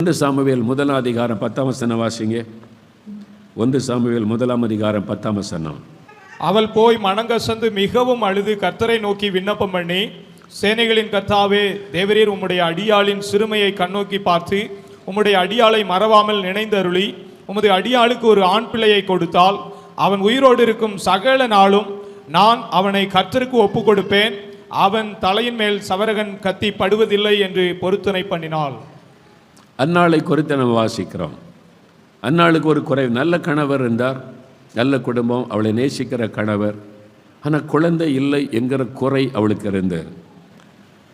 1 Samuel 1 அதிகாரம் 10 வசனம் வாசிங்க. 1 சாமுவேல் 1 அதிகாரம் 10 வசனம். அவள் போய் மனங்கசந்து மிகவும் அழுது கர்த்தரை நோக்கி விண்ணப்பம் பண்ணி, சேனைகளின் கர்த்தாவே, தேவரீர் உம்முடைய அடியாளின் சிறுமையை கண்ணோக்கி பார்த்து உம்முடைய அடியாளை மறவாமல் நினைந்தருளி உமது அடியாளுக்கு ஒரு ஆண் பிள்ளையை கொடுத்தால் அவன் உயிரோடு இருக்கும் சகல நாளும் நான் அவனை கர்த்தருக்கு ஒப்பு கொடுப்பேன், அவன் தலையின் மேல் சவரகன் கத்தி படுவதில்லை என்று பொருத்தனை பண்ணினாள். அன்னாளை குறித்து நம்ம வாசிக்கிறோம். அன்னாளுக்கு ஒரு குறைவு. நல்ல கணவர் இருந்தார், நல்ல குடும்பம், அவளை நேசிக்கிற கணவர். ஆனால் குழந்தை இல்லை என்கிற குறை அவளுக்கு இருந்தது.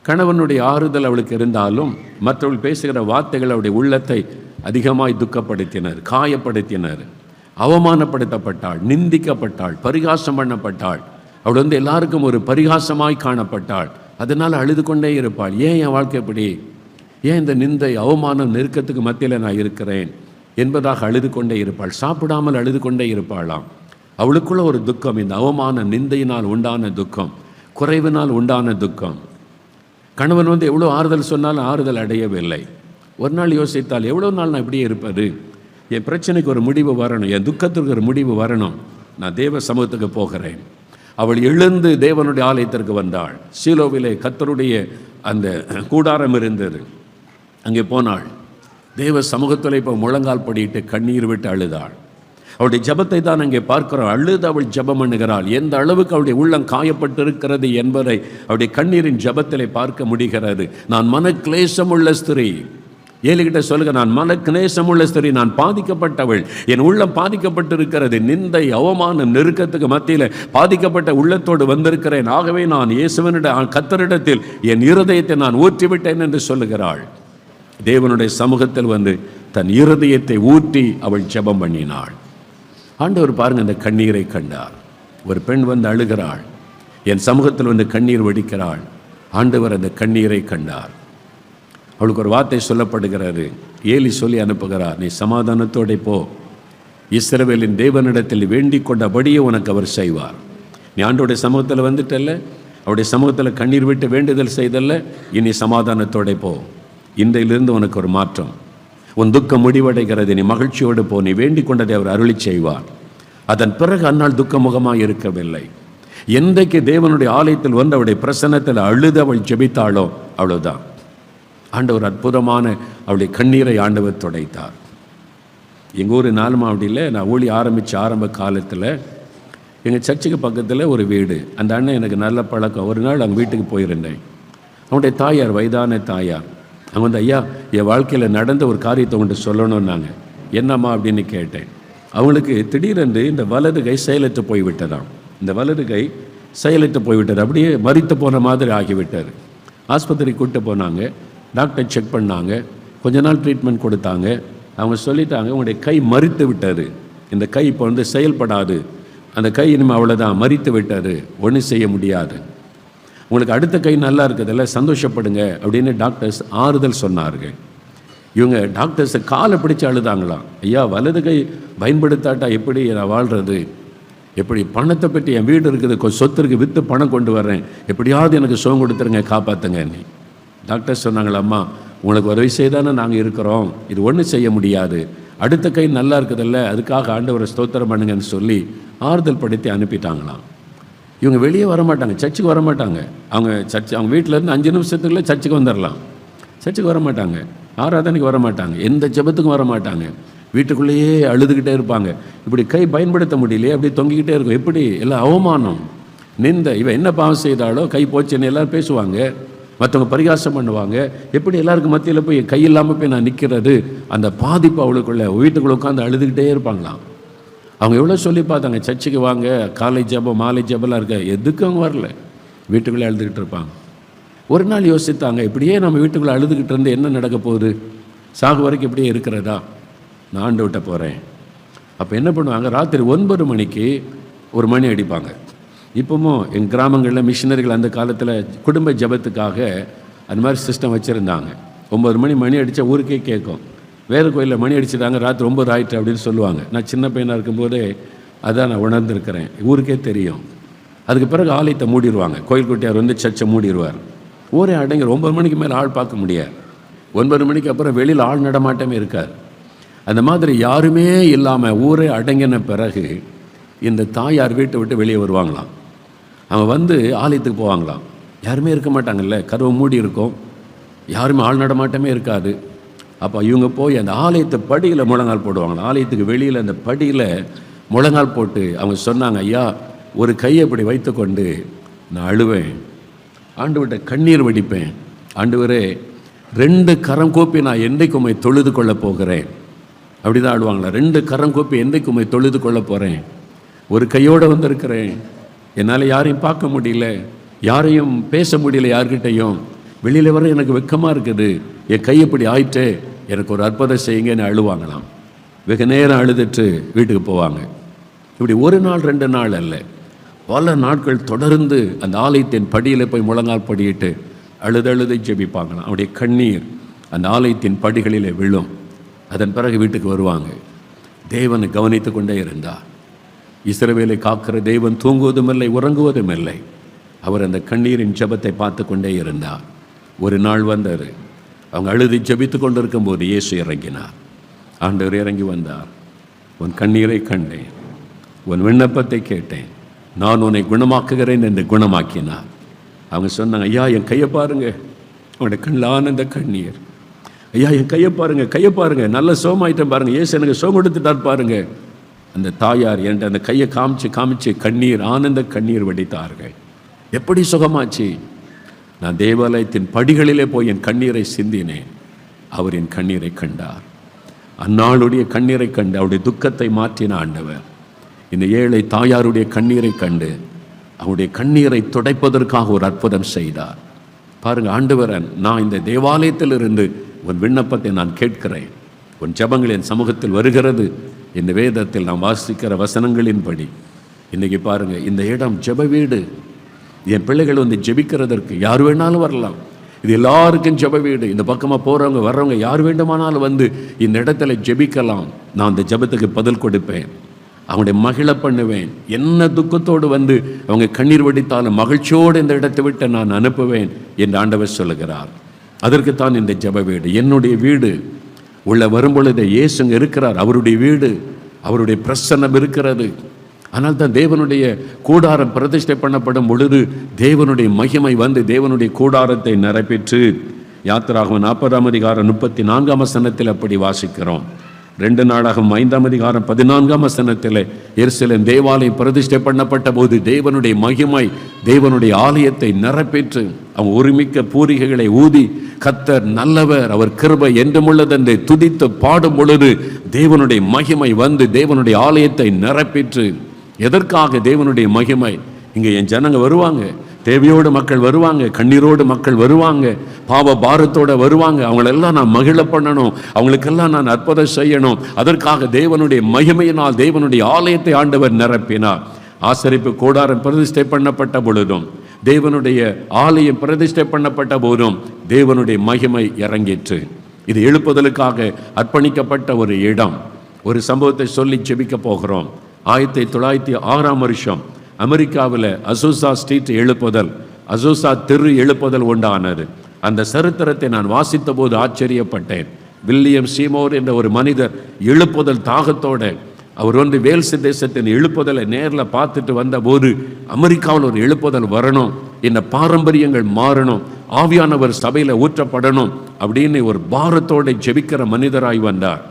கணவனுடைய ஆறுதல் அவளுக்கு இருந்தாலும் மற்றவர்கள் பேசுகிற வார்த்தைகள் அவருடைய உள்ளத்தை அதிகமாய் துக்கப்படுத்தினர், காயப்படுத்தினர். அவமானப்படுத்தப்பட்டாள், நிந்திக்கப்பட்டாள், பரிகாசம் பண்ணப்பட்டாள். அவள் எல்லாருக்கும் ஒரு பரிகாசமாய் காணப்பட்டாள். அதனால் அழுது கொண்டே இருப்பாள். ஏன் என் வாழ்க்கை இப்படி, ஏன் இந்த நிந்தை அவமானம் நெருக்கத்துக்கு மத்தியில் நான் இருக்கிறேன் என்பதாக அழுது கொண்டே இருப்பாள். சாப்பிடாமல் அழுது கொண்டே இருப்பாளாம். அவளுக்குள்ள ஒரு துக்கம், இந்த அவமான நிந்தையினால் உண்டான துக்கம், குறைவினால் உண்டான துக்கம். கணவன் எவ்வளோ ஆறுதல் சொன்னாலும் ஆறுதல் அடையவில்லை. ஒரு நாள் யோசித்தால், எவ்வளோ நாள் நான் இப்படியே இருப்பது, என் பிரச்சனைக்கு ஒரு முடிவு வரணும், என் துக்கத்திற்கு ஒரு முடிவு வரணும், நான் தேவ சமூகத்துக்கு போகிறேன். அவள் எழுந்து தேவனுடைய ஆலயத்திற்கு வந்தாள். சீலோவிலே கர்த்தருடைய அந்த கூடாரம் இருந்தது, அங்கே போனாள். தேவ சமூகத்தில் இப்போ முழங்கால் படியிட்டு கண்ணீர் விட்டு அழுதாள். அவளுடைய ஜபத்தை தான் அங்கே பார்க்கிறோம். அழுது அவள் ஜபம் பண்ணுகிறாள். எந்த அளவுக்கு அவளுடைய உள்ளம் காயப்பட்டிருக்கிறது என்பதை அவளுடைய கண்ணீரின் ஜபத்திலே பார்க்க முடிகிறது. நான் மனக்லேசம் உள்ள ஸ்திரீ, ஏலிகிட்ட சொல்லுங்க, நான் மனக்லேசம் உள்ள ஸ்திரீ, நான் பாதிக்கப்பட்டவள், என் உள்ளம் பாதிக்கப்பட்டிருக்கிறது, நிந்தை அவமானம் நெருக்கத்துக்கு மத்தியில் பாதிக்கப்பட்ட உள்ளத்தோடு வந்திருக்கிறேன். ஆகவே நான் இயேசுவினுடைய கர்த்தரிடத்தில் என் இருதயத்தை நான் ஊற்றிவிட்டேன் என்று சொல்லுகிறாள். தேவனுடைய சமூகத்தில் தன் இருதயத்தை ஊற்றி அவள் ஜெபம் பண்ணினாள். ஆண்டவர் பாருங்க, அந்த கண்ணீரை கண்டார். ஒரு பெண் அழுகிறாள், என் சமூகத்தில் கண்ணீர் வடிக்கிறாள். ஆண்டவர் அந்த கண்ணீரை கண்டார். அவளுக்கு ஒரு வார்த்தை சொல்லப்படுகிறது. ஏலி சொல்லி அனுப்புகிறார், நீ சமாதானத்தோட போ, இஸ்ரவேலின் தேவனிடத்தில் வேண்டிக் கொண்டபடியே உனக்கு அவர் செய்வார். நீ ஆண்டோடைய சமூகத்தில் வந்துட்டல்ல, அவருடைய சமூகத்தில் கண்ணீர் விட்டு வேண்டுதல் செய்தல்ல, இனி சமாதானத்தோட போ. இன்றையிலிருந்து உனக்கு ஒரு மாற்றம், உன் துக்கம் முடிவடைகிறது, நீ மகிழ்ச்சியோடு போ, நீ வேண்டிக் கொண்டதை அவர் அருளி செய்வார். அதன் பிறகு அந்நாள் துக்கமுகமாக இருக்கவில்லை. என்றைக்கு தேவனுடைய ஆலயத்தில் அவருடைய பிரசன்னத்தில் அழுது அவள் ஜெபித்தாளோ அவ்வளவுதான். ஆண்டவர் அற்புதமான அவளுடைய கண்ணீரை ஆண்டவர் துடைத்தார். எங்கள் ஊர் நாலுமாவடியில் நான் ஊழி ஆரம்ப காலத்தில் எங்கள் சர்ச்சுக்கு பக்கத்தில் ஒரு வீடு. அந்த அண்ணன் எனக்கு நல்ல பழக்கம். ஒரு நாள் அவங்க வீட்டுக்கு போயிருந்தேன். அவனுடைய தாயார், வயதான தாயார், அவங்க ஐயா, என் வாழ்க்கையில் நடந்த ஒரு காரியத்தை உங்கள்கிட்ட சொல்லணும்னாங்க. என்னம்மா அப்படின்னு கேட்டேன். அவங்களுக்கு திடீரென்று இந்த வலது கை செயலற்று போய்விட்டதாம். இந்த வலது கை செயலற்று போய்விட்டது, அப்படியே மரித்து போன மாதிரி ஆகிவிட்டார். ஆஸ்பத்திரிக்கு கூப்பிட்டு போனாங்க, டாக்டர் செக் பண்ணாங்க, கொஞ்ச நாள் ட்ரீட்மெண்ட் கொடுத்தாங்க. அவங்க சொல்லிட்டாங்க, உங்களுடைய கை மரித்து விட்டது, இந்த கை இப்போ செயல்படாது, அந்த கை இனிமேல் அவ்வளோதான், மரித்து விட்டது, ஒன்றும் செய்ய முடியாது, உங்களுக்கு அடுத்த கை நல்லா இருக்குதுல்ல, சந்தோஷப்படுங்க அப்படின்னு டாக்டர்ஸ் ஆறுதல் சொன்னார்கள். இவங்க டாக்டர்ஸை காலை பிடிச்சி அழுதாங்களாம். ஐயா, வலது கை பயன்படுத்தாட்டா எப்படி நான் வாழ்கிறது, எப்படி பணத்தை பற்றி, என் வீடு இருக்குது, சொத்து இருக்குது, விற்று பணம் கொண்டு வர்றேன், எப்படியாவது எனக்கு சுகம் கொடுத்துருங்க, காப்பாற்றுங்க. நீ டாக்டர் சொன்னாங்களா, அம்மா உங்களுக்கு உதவி செய்தானே நாங்கள் இருக்கிறோம், இது ஒன்றும் செய்ய முடியாது, அடுத்த கை நல்லா இருக்குதில்ல, அதுக்காக ஆண்டவரை ஸ்தோத்திரம் பண்ணுங்கன்னு சொல்லி ஆறுதல் படுத்தி அனுப்பிட்டாங்களாம். இவங்க வெளியே வரமாட்டாங்க, சர்ச்சுக்கு வரமாட்டாங்க. அவங்க வீட்டிலேருந்து 5 நிமிஷத்துக்குள்ளே சர்ச்சுக்கு வந்துடலாம். சர்ச்சுக்கு வரமாட்டாங்க, ஆராதனைக்கு வரமாட்டாங்க, எந்த ஜெபத்துக்கும் வரமாட்டாங்க, வீட்டுக்குள்ளேயே அழுதுகிட்டே இருப்பாங்க. இப்படி கை பயன்படுத்த முடியலையே, அப்படி தொங்கிக்கிட்டே இருக்கும். எப்படி எல்லாம் அவமானம், நிந்த, இவன் என்ன பாவம் செய்தாலோ கை போச்சுன்னு எல்லோரும் பேசுவாங்க, மற்றவங்க பரிகாசம் பண்ணுவாங்க. எப்படி எல்லாருக்கும் மத்தியில் போய் கை இல்லாமல் போய் நான் நிற்கிறது, அந்த பாதிப்பு அவளுக்குள்ளே வீட்டுக்குள்ளே உட்காந்து அழுதுகிட்டே இருப்பாங்களாம். அவங்க எவ்வளோ சொல்லி பார்த்தாங்க, சர்ச்சுக்கு வாங்க, காலை ஜபம் மாலை ஜபம்லாம் இருக்க, எதுக்கு அவங்க வரல, வீட்டுக்குள்ளே அழுதுகிட்டு இருப்பாங்க. ஒரு நாள் யோசித்தாங்க, இப்படியே நம்ம வீட்டுக்குள்ளே அழுதுகிட்டு இருந்து என்ன நடக்க போகுது, சாகு வரைக்கும் இப்படியே இருக்கிறதா, நான் ஆண்டு விட்ட போகிறேன். அப்போ என்ன பண்ணுவாங்க, ராத்திரி 9 மணிக்கு ஒரு மணி அடிப்பாங்க. இப்போவும் எங்கள் கிராமங்களில் மிஷினரிகள் அந்த காலத்தில் குடும்ப ஜபத்துக்காக அந்த மாதிரி சிஸ்டம் வச்சுருந்தாங்க. 9 மணி அடித்தா ஊருக்கே கேட்கும். வேறு கோயிலில் மணி அடிச்சுட்டாங்க, ராத்திரி 9 ஆயிட்டு அப்படின்னு சொல்லுவாங்க. நான் சின்ன பையனாக இருக்கும்போதே அதான் நான் உணர்ந்துருக்கிறேன், ஊருக்கே தெரியும். அதுக்கு பிறகு ஆலயத்தை மூடிடுவாங்க, கோயில் குட்டியார் சர்ச்சை மூடிடுவார். ஊரே அடங்கி 9 மணிக்கு மேலே ஆள் பார்க்க முடியாது. 9 மணிக்கு அப்புறம் வெளியில் ஆள் நடமாட்டமே இருக்கார். அந்த மாதிரி யாருமே இல்லாமல் ஊரே அடங்கின பிறகு இந்த தாயார் வீட்டை விட்டு வெளியே வருவாங்களாம். அவங்க வந்து ஆலயத்துக்கு போவாங்களாம். யாருமே இருக்க மாட்டாங்கல்ல, கதவு மூடி இருக்கும், யாருமே ஆள் நடமாட்டமே இருக்காது. அப்போ இவங்க போய் அந்த ஆலயத்து படியில் முழங்கால் போடுவாங்களாம். ஆலயத்துக்கு வெளியில் அந்த படியில் முழங்கால் போட்டு அவங்க சொன்னாங்க, ஐயா ஒரு கையை இப்படி வைத்துக்கொண்டு நான் அழுவேன், ஆண்டவர்கிட்ட கண்ணீர் வடிப்பேன், ஆண்டவரே 2 கரம் கூப்பி நான் என்றைக்கு உம்மை தொழுது கொள்ள போகிறேன். அப்படி தான் ஆடுவாங்களா, 2 கரம் கூப்பி என்றைக்கு உம்மை தொழுது கொள்ள போகிறேன், ஒரு கையோடு வந்திருக்கிறேன், என்னால் யாரையும் பார்க்க முடியல, யாரையும் பேச முடியல, யார்கிட்டையும் வெளியில் வர எனக்கு வெக்கமாக இருக்குது, என் கை இப்படி ஆயிட்டே, எனக்கு ஒரு அற்புதம் செய்யுங்கன்னு அழுவாங்களாம். வெகு நேரம் அழுதுட்டு வீட்டுக்கு போவாங்க. இப்படி 1 நாள் 2 நாள் அல்ல, பல நாட்கள் தொடர்ந்து அந்த ஆலயத்தின் படியில் போய் முழங்கால் படியிட்டு அழுது ஜெபிப்பாங்களாம். அவருடைய கண்ணீர் அந்த ஆலயத்தின் படிகளிலே விழும். அதன் பிறகு வீட்டுக்கு வருவாங்க. தேவனை கவனித்து கொண்டே இருந்தார். இஸ்ரவேலை காக்கிற தேவன் தூங்குவதும் இல்லை, உறங்குவதும் இல்லை. அவர் அந்த கண்ணீரின் ஜெபத்தை பார்த்து கொண்டே இருந்தார். ஒரு நாள் வந்தார். அவங்க அழுது ஜெபித்து கொண்டிருக்கும் போது இயேசு இறங்கினார். ஆண்டவர் இறங்கி வந்தார். உன் கண்ணீரை கண்டேன், உன் விண்ணப்பத்தை கேட்டேன், நான் உன்னை குணமாக்குகிறேன் என்று குணமாக்கினார். அவங்க சொன்னாங்க, ஐயா என் கையை பாருங்க, அவனுடைய கண்ணில் ஆனந்த கண்ணீர், ஐயா என் கையை பாருங்க, நல்ல சோமாயிட்டம் பாருங்க, இயேசு எனக்கு சோம் கொடுத்துட்டார் பாருங்க. அந்த தாயார் என்கிட்ட அந்த கையை காமிச்சு கண்ணீர், ஆனந்த கண்ணீர் வடித்தார்கள். எப்படி சுகமாச்சு? நான் தேவாலயத்தின் படிகளிலே போய் என் கண்ணீரை சிந்தினேன். அவர் என் கண்ணீரை கண்டார். அந்நாளுடைய கண்ணீரை கண்டு அவருடைய துக்கத்தை மாற்றின ஆண்டவர் இந்த ஏழை தாயாருடைய கண்ணீரை கண்டு அவருடைய கண்ணீரை துடைப்பதற்காக ஒரு அற்புதம் செய்தார். பாருங்க, ஆண்டவரன், நான் இந்த தேவாலயத்திலிருந்து உன் விண்ணப்பத்தை நான் கேட்கிறேன், உன் ஜெபங்கள் என் சமூகத்தில் வருகிறது. இந்த வேதத்தில் நாம் வாசிக்கிற வசனங்களின்படி இன்றைக்கி பாருங்க, இந்த இடம் ஜெப வீடு. என் பிள்ளைகள் வந்து ஜெபிக்கிறதற்கு யார் வேணாலும் வரலாம். இது எல்லாருக்கும் ஜெப வீடு. இந்த பக்கமாக போகிறவங்க வர்றவங்க யார் வேண்டுமானாலும் வந்து இந்த இடத்துல ஜெபிக்கலாம். நான் அந்த ஜெபத்துக்கு பதில் கொடுப்பேன், அவங்களுடைய மகிழ பண்ணுவேன். என்ன துக்கத்தோடு வந்து அவங்க கண்ணீர் வடித்தாலும் மகிழ்ச்சியோடு இந்த இடத்தை விட்டு நான் அனுப்புவேன் என்று ஆண்டவர் சொல்லுகிறார். அதற்குத்தான் இந்த ஜெப வீடு. என்னுடைய வீடு உள்ள வரும்பொழுது இயேசுங்க இருக்கிறார். அவருடைய வீடு, அவருடைய பிரசன்னம் இருக்கிறது. ஆனால் தான் தேவனுடைய கூடாரம் பிரதிஷ்டை பண்ணப்படும் பொழுது தேவனுடைய மகிமை வந்து தேவனுடைய கூடாரத்தை நிரப்பிற்று. யாத்திராகமம் 40ஆம் அதிகாரம் 34ஆம் வசனத்தில் அப்படி வாசிக்கிறோம். 2 நாளாகமம் 5ஆம் அதிகாரம் 14ஆம் வசனத்தில் எருசலேம் தேவாலயம் பிரதிஷ்டை பண்ணப்பட்ட போது தேவனுடைய மகிமை தேவனுடைய ஆலயத்தை நிரப்பிற்று. அவங்க ஒருமிக்க பூரிகைகளை ஊதி கர்த்தர் நல்லவர், அவர் கிருபை என்றுமுள்ளதென்று துதித்து பாடும் பொழுது தேவனுடைய மகிமை வந்து தேவனுடைய ஆலயத்தை நிரப்பிற்று. எதற்காக தேவனுடைய மகிமை? இங்கே என் ஜனங்க வருவாங்க, தேவையோடு மக்கள் வருவாங்க, கண்ணீரோடு மக்கள் வருவாங்க, பாவ பாரத்தோடு வருவாங்க. அவங்களெல்லாம் நான் மகிழ பண்ணணும், அவங்களுக்கெல்லாம் நான் அற்புதம் செய்யணும். அதற்காக தேவனுடைய மகிமையினால் தேவனுடைய ஆலயத்தை ஆண்டவர் நிரப்பினார். ஆசரிப்பு கூடாரம் பிரதிஷ்டை பண்ணப்பட்ட பொழுதும் தேவனுடைய ஆலயம் பிரதிஷ்டை பண்ணப்பட்ட போதும் தேவனுடைய மகிமை இறங்கிற்று. இது எழுப்புதலுக்காக அர்ப்பணிக்கப்பட்ட ஒரு இடம். ஒரு சம்பவத்தை சொல்லி ஜெபிக்க போகிறோம். 1906ஆம் வருஷம் அமெரிக்காவில் அசூசா ஸ்ட்ரீட் எழுப்புதல், அசூசா தெரு எழுப்புதல் உண்டானது. அந்த சரித்திரத்தை நான் வாசித்த போது ஆச்சரியப்பட்டேன். வில்லியம் சீமோர் என்ற ஒரு மனிதர் எழுப்புதல் தாகத்தோட அவர் வந்து வேல்ஸ் தேசத்தின் எழுப்புதலை நேரில் பார்த்துட்டு வந்தபோது அமெரிக்காவில் ஒரு எழுப்புதல் வரணும், இந்த பாரம்பரியங்கள் மாறணும், ஆவியானவர் சபையில் ஊற்றப்படணும் அப்படின்னு ஒரு பாரத்தோடு ஜெபிக்கிற மனிதராய் வந்தார்.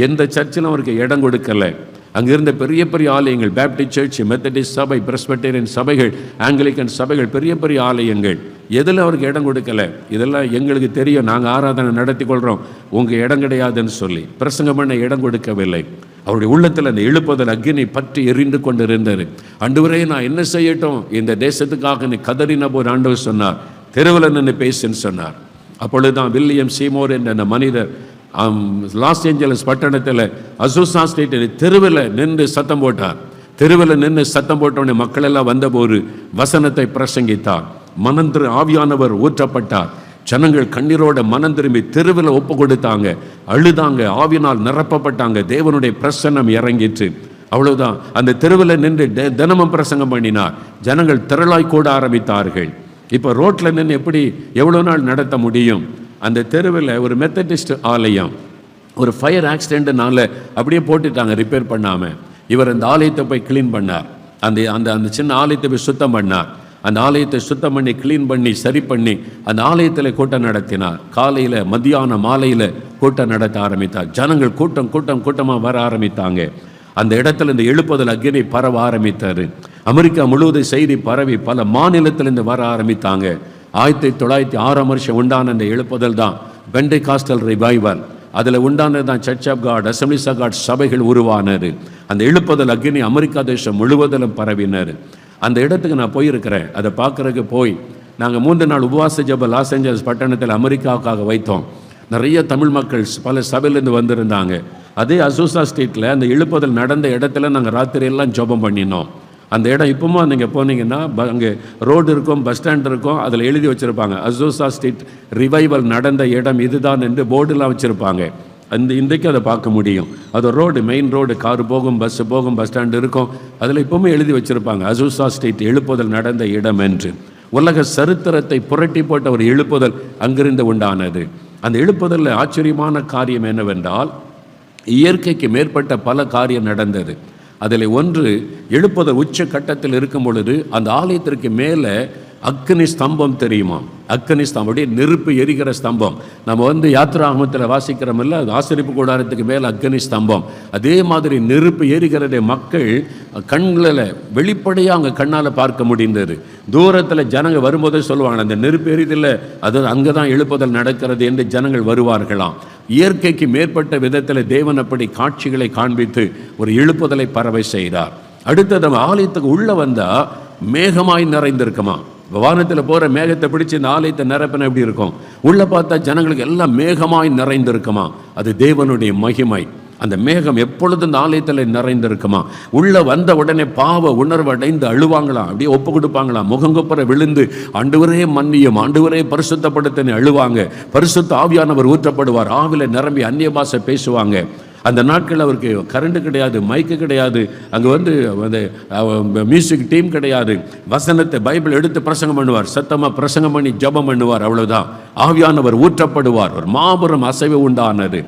எந்த சர்ச்சிலும் அவருக்கு இடம் கொடுக்கலை. அங்கிருந்த பெரிய பெரிய ஆலயங்கள், பேப்டிஸ்ட் சர்ச், மெத்தடிஸ்ட் சபை, பிரஸ்பெட்டேரியன் சபைகள், ஆங்கிலிக்கன் சபைகள், பெரிய பெரிய ஆலயங்கள், எதில் அவருக்கு இடம் கொடுக்கல. இதெல்லாம் எங்களுக்கு தெரியும், நாங்கள் ஆராதனை நடத்தி கொள்கிறோம், உங்கள் இடம் கிடையாதுன்னு சொல்லி பிரசங்கம் பண்ண இடம் கொடுக்கவில்லை. அவருடைய உள்ளத்தில் அந்த எழுப்புதல் அக்கினி பற்றி எரிந்து கொண்டு இருந்தார். ஆண்டவரே, நான் என்ன செய்யட்டும் இந்த தேசத்துக்காக நீ கதறின போது ஆண்டவர் சொன்னார், தெருவில் நின்று பேசுன்னு சொன்னார். அப்பொழுதுதான் வில்லியம் சீமோர் என்ற அந்த மனிதர் லாஸ் ஏஞ்சலஸ் பட்டணத்தில் அசூசா ஸ்ட்ரீட் தெருவில் நின்று சத்தம் போட்டார். தெருவில் நின்று சத்தம் போட்டவுடனே மக்கள் எல்லாம் வந்தபோது வசனத்தை பிரசங்கித்தார். மனந்திரு ஆவியானவர் ஊற்றப்பட்டார். ஜனங்கள் கண்ணீரோட மனம் திரும்பி தெருவில் ஒப்பு கொடுத்தாங்க, அழுதாங்க, ஆவியினால் நிரப்பப்பட்டாங்க. தேவனுடைய பிரசன்னம் இறங்கிற்று. அவ்வளவுதான். அந்த தெருவில் நின்று தினமும் பிரசங்கம் பண்ணினார். ஜனங்கள் திரளாய் கூட ஆரம்பித்தார்கள். இப்போ ரோட்டில் நின்று எப்படி எவ்வளோ நாள் நடத்த முடியும்? அந்த தெருவில் ஒரு மெத்தடிஸ்ட் ஆலயம் ஒரு ஃபயர் ஆக்சிடென்ட்னால அப்படியே போட்டுட்டாங்க ரிப்பேர் பண்ணாமல். இவர் அந்த ஆலயத்தை போய் க்ளீன் பண்ணார். அந்த அந்த அந்த சின்ன ஆலயத்தை போய் சுத்தம் பண்ணார். அந்த ஆலயத்தை சுத்தம் பண்ணி க்ளீன் பண்ணி சரி பண்ணி அந்த ஆலயத்தில் கூட்டம் நடத்தினார். காலையில் மத்தியானம் மாலையில் கூட்டம் நடத்த ஆரம்பித்தார். ஜனங்கள் கூட்டமாக வர ஆரம்பித்தாங்க. அந்த இடத்துல இந்த எழுப்புதல் அக்கினி பரவ ஆரம்பித்தார். அமெரிக்கா முழுவதும் செய்தி பரவி பல மாநிலத்திலிருந்து வர ஆரம்பித்தாங்க. 1906 உண்டான அந்த எழுப்புதல் தான் பெண்டெகாஸ்டல் ரிவைவல். அதில் உண்டானது தான் church of God, assemblies of God சபைகள் உருவானது. அந்த எழுப்புதல் அக்கினி அமெரிக்கா தேசம் முழுவதிலும் பரவினர். அந்த இடத்துக்கு நான் போயிருக்கிறேன். அதை பார்க்குறதுக்கு போய் நாங்கள் 3 நாள் உபவாச ஜெப லாஸ் ஏஞ்சல்ஸ் பட்டணத்தில் அமெரிக்காவுக்காக வைத்தோம். நிறைய தமிழ் மக்கள் பல சபையிலேருந்து வந்திருந்தாங்க. அதே அசூசா ஸ்ட்ரீட்டில் அந்த எழுப்புதல் நடந்த இடத்துல நாங்கள் ராத்திரியெல்லாம் ஜெபம் பண்ணினோம். அந்த இடம் இப்போவும் நீங்கள் போனீங்கன்னா அங்கே ரோடு இருக்கும், பஸ் ஸ்டாண்ட் இருக்கும், அதில் எழுதி வச்சுருப்பாங்க அசூசா ஸ்ட்ரீட் ரிவைவல் நடந்த இடம் இதுதான் என்று போர்டுலாம் வச்சுருப்பாங்க. இன்றைக்கு அதை பார்க்க முடியும். அது ரோடு, மெயின் ரோடு, காரு போகும், பஸ்ஸு போகும், பஸ் ஸ்டாண்டு இருக்கும். அதில் இப்போவுமே எழுதி வச்சுருப்பாங்க அசூசா ஸ்ட்ரீட் எழுப்புதல் நடந்த இடம் என்று. உலக சரித்திரத்தை புரட்டி போட்ட ஒரு எழுப்புதல் அங்கிருந்து உண்டானது. அந்த எழுப்புதலில் ஆச்சரியமான காரியம் என்னவென்றால், இயற்கைக்கு மேற்பட்ட பல காரியம் நடந்தது. அதில் ஒன்று, எழுப்புதல் உச்ச கட்டத்தில் இருக்கும் பொழுது அந்த ஆலயத்திற்கு மேலே அக்னி ஸ்தம்பம் தெரியுமா? அக்னி ஸ்தம்பம், அப்படியே நெருப்பு எரிகிற ஸ்தம்பம். நம்ம யாத்ராகமத்தில் வாசிக்கிறோமில்ல, அது ஆசரிப்பு கூடாரத்துக்கு மேலே அக்னி ஸ்தம்பம். அதே மாதிரி நெருப்பு எரிகிறதை மக்கள் கண்களில் வெளிப்படையாக அங்கே கண்ணால் பார்க்க முடிந்தது. தூரத்தில் ஜனங்கள் வரும்போதே சொல்லுவாங்க, அந்த நெருப்பு எரிதில்லை, அது அங்கே தான் எழுப்புதல் நடக்கிறது என்று ஜனங்கள் வருவார்களாம். இயற்கைக்கு மேற்பட்ட விதத்தில் தேவன் அப்படி காட்சிகளை காண்பித்து ஒரு எழுப்புதலை பரவை செய்தார். அடுத்தது நம்ம ஆலயத்துக்கு உள்ளே வந்தால் மேகமாய் நிறைந்திருக்குமா? வானத்தில் போகிற மேகத்தை பிடிச்சி இந்த ஆலயத்தை நிரப்பின எப்படி இருக்கும்? உள்ளே பார்த்தா ஜனங்களுக்கு எல்லாம் மேகமாய் நிறைந்திருக்குமா? அது தேவனுடைய மகிமை. அந்த மேகம் எப்பொழுதும் இந்த ஆலயத்தில் நிறைந்திருக்குமா? உள்ளே வந்த உடனே பாவ உணர்வு அடைந்து அழுவாங்களாம், அப்படியே ஒப்பு கொடுப்பாங்களாம், முகங்குப்புற விழுந்து ஆண்டவரே மன்னியும், ஆண்டவரே பரிசுத்தப்படுத்தன்னு அழுவாங்க. பரிசுத்த ஆவியானவர் ஊற்றப்படுவார். ஆவில நிரம்பி அந்நிய பாஷை பேசுவாங்க. அந்த நாட்களில் அவருக்கு கரண்ட்டு கிடையாது, மைக்கு கிடையாது, அங்கே அந்த மியூசிக் டீம் கிடையாது. வசனத்தை பைபிள் எடுத்து பிரசங்கம் பண்ணுவார், சத்தமாக பிரசங்கம் பண்ணி ஜெபம் பண்ணுவார், அவ்வளோதான். ஆவியானவர் ஊற்றப்படுவார். ஒரு மாபெரும் அசைவு உண்டானது.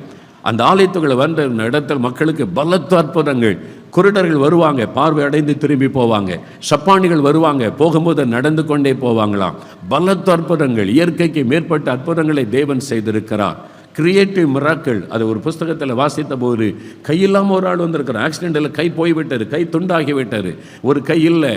அந்த ஆலயத்துக்குள்ள வந்த இடத்தில் மக்களுக்கு பலத்த அற்புதங்கள். குருடர்கள் வருவாங்க, பார்வை அடைந்து திரும்பி போவாங்க. சப்பானிகள் வருவாங்க, போகும்போது நடந்து கொண்டே போவாங்களாம். பலத்த அற்புதங்கள், இயற்கைக்கு மேற்பட்ட அற்புதங்களை தேவன் செய்திருக்கிறார். Creative miracle. அது ஒரு புஸ்தகத்தில் வாசித்த போது, கையில்லாமல் ஒரு ஆள் வந்திருக்கிறார். ஆக்சிடென்ட்டில் கை போய்விட்டார், கை துண்டாகி விட்டார், ஒரு கை இல்லை.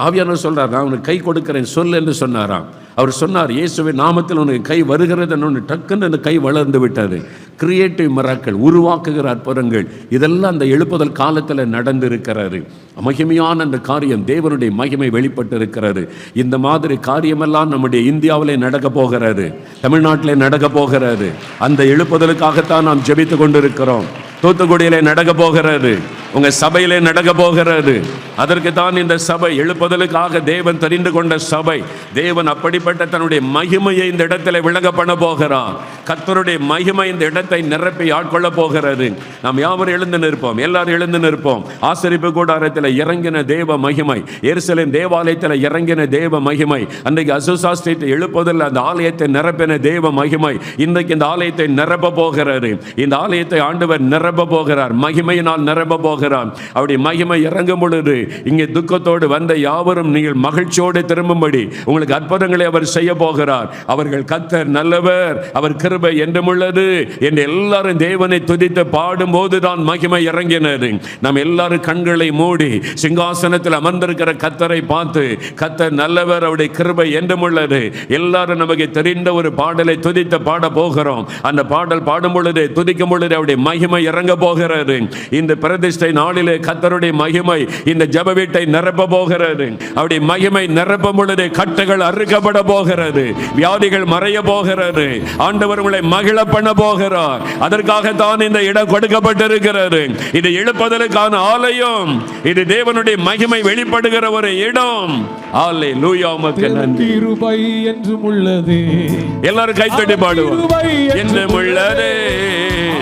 ஆவியானவர் சொல்கிறார், நான் உனக்கு கை கொடுக்கிறேன் சொல் என்று சொன்னாராம். அவர் சொன்னார், இயேசுவின் நாமத்தில் உனக்கு கை வருகிறது என்று. டக்குன்னு அந்த கை வளர்ந்து விட்டது. கிரியேட்டிவ் மிராக்கிள், உருவாக்குகிற அற்புதங்கள், இதெல்லாம் அந்த எழுப்புதல் காலத்தில் நடந்திருக்கிறது. மகிமையான அந்த காரியம், தேவனுடைய மகிமை வெளிப்பட்டு இருக்கிறது. இந்த மாதிரி காரியமெல்லாம் நம்முடைய இந்தியாவிலே நடக்க போகிறது, தமிழ்நாட்டிலே நடக்க போகிறது. அந்த எழுப்புதலுக்காகத்தான் நாம் ஜெபித்து கொண்டிருக்கிறோம். தூத்துக்குடியிலே நடக்க போகிறது, உங்கள் சபையிலே நடக்க போகிறது. அதற்கு தான் இந்த சபை, எழுப்புதலுக்காக தேவன் தெரிந்து கொண்ட சபை. தேவன் அப்படிப்பட்ட தன்னுடைய மகிமையை இந்த இடத்துல விளங்க பண்ண போகிறார். கர்த்தருடைய மகிமை இந்த இடத்தை நிரப்பி ஆட்கொள்ள போகிறது. நாம் யாவரும் எழுந்து நிற்போம், எல்லாரும் எழுந்து நிற்போம். ஆசரிப்பு கூடாரத்தில் இறங்கின தேவ மகிமை, எருசலேம் தேவாலயத்தில் இறங்கின தேவ மகிமை, அன்றைக்கு அசூசா ஸ்ட்ரீட் எழுப்புதல் அந்த ஆலயத்தை நிரப்பின தேவ மகிமை இன்றைக்கு இந்த ஆலயத்தை நிரப்ப போகிறது. இந்த ஆலயத்தை ஆண்டவர் நிரப்ப போகிறார், மகிமையினால் நிரப்ப போகிறார். அவருடைய மகிமை இறங்கும் பொழுது இங்கே துக்கத்தோடு வந்த யாவரும் நீங்கள் மகிழ்ச்சியோடு திரும்பும்படி உங்களுக்கு அற்புதங்களை அவர் செய்ய போகிறார். அவர்கள் கர்த்தர் நல்லவர், அவர் கிருபை என்றும் உள்ளது என்று எல்லாரும் தேவனை துதித்து பாடும் போதுதான் மகிமை இறங்கினது. நாம் எல்லாரும் கண்களை மூடி சிங்காசனத்தில் அமர்ந்திருக்கிற கர்த்தரை பார்த்து, கர்த்தர் நல்லவர், அவருடைய கிருபை என்றும் உள்ளது, எல்லாரும் நமக்கு தெரிந்த ஒரு பாடலை துதித்து பாட போகிறோம். அந்த பாடல் பாடும் பொழுது, துதிக்கும் பொழுது அவருடைய மகிமை இறங்க போகிறது. இந்த பிரதிஷ்டை நாளிலே கர்த்தருடைய மகிமை இந்த ஜெப வீட்டை நிரப்ப போகிறது. அவருடைய மகிமை நிரப்பும் பொழுது கட்டுகள் அறுக்கப்பட போகிறது, வியாதிகள் மறைய போகிறது, ஆண்டவர் உங்களை மகிழ பண்ண போகிறார். அதற்காகத்தான் இந்த இடம் கொடுக்கப்பட்டிருக்கிறது. இது எழுப்புதலுக்கான ஆலயம், இது தேவனுடைய மகிமை வெளிப்படுகிற ஒரு இடம். அல்லேலூயா, உமக்கு நன்றி. கிருபை என்றும் உள்ளது, எல்லாரும் கைத்தட்டி பாடுவோம். என்றும் உள்ளது,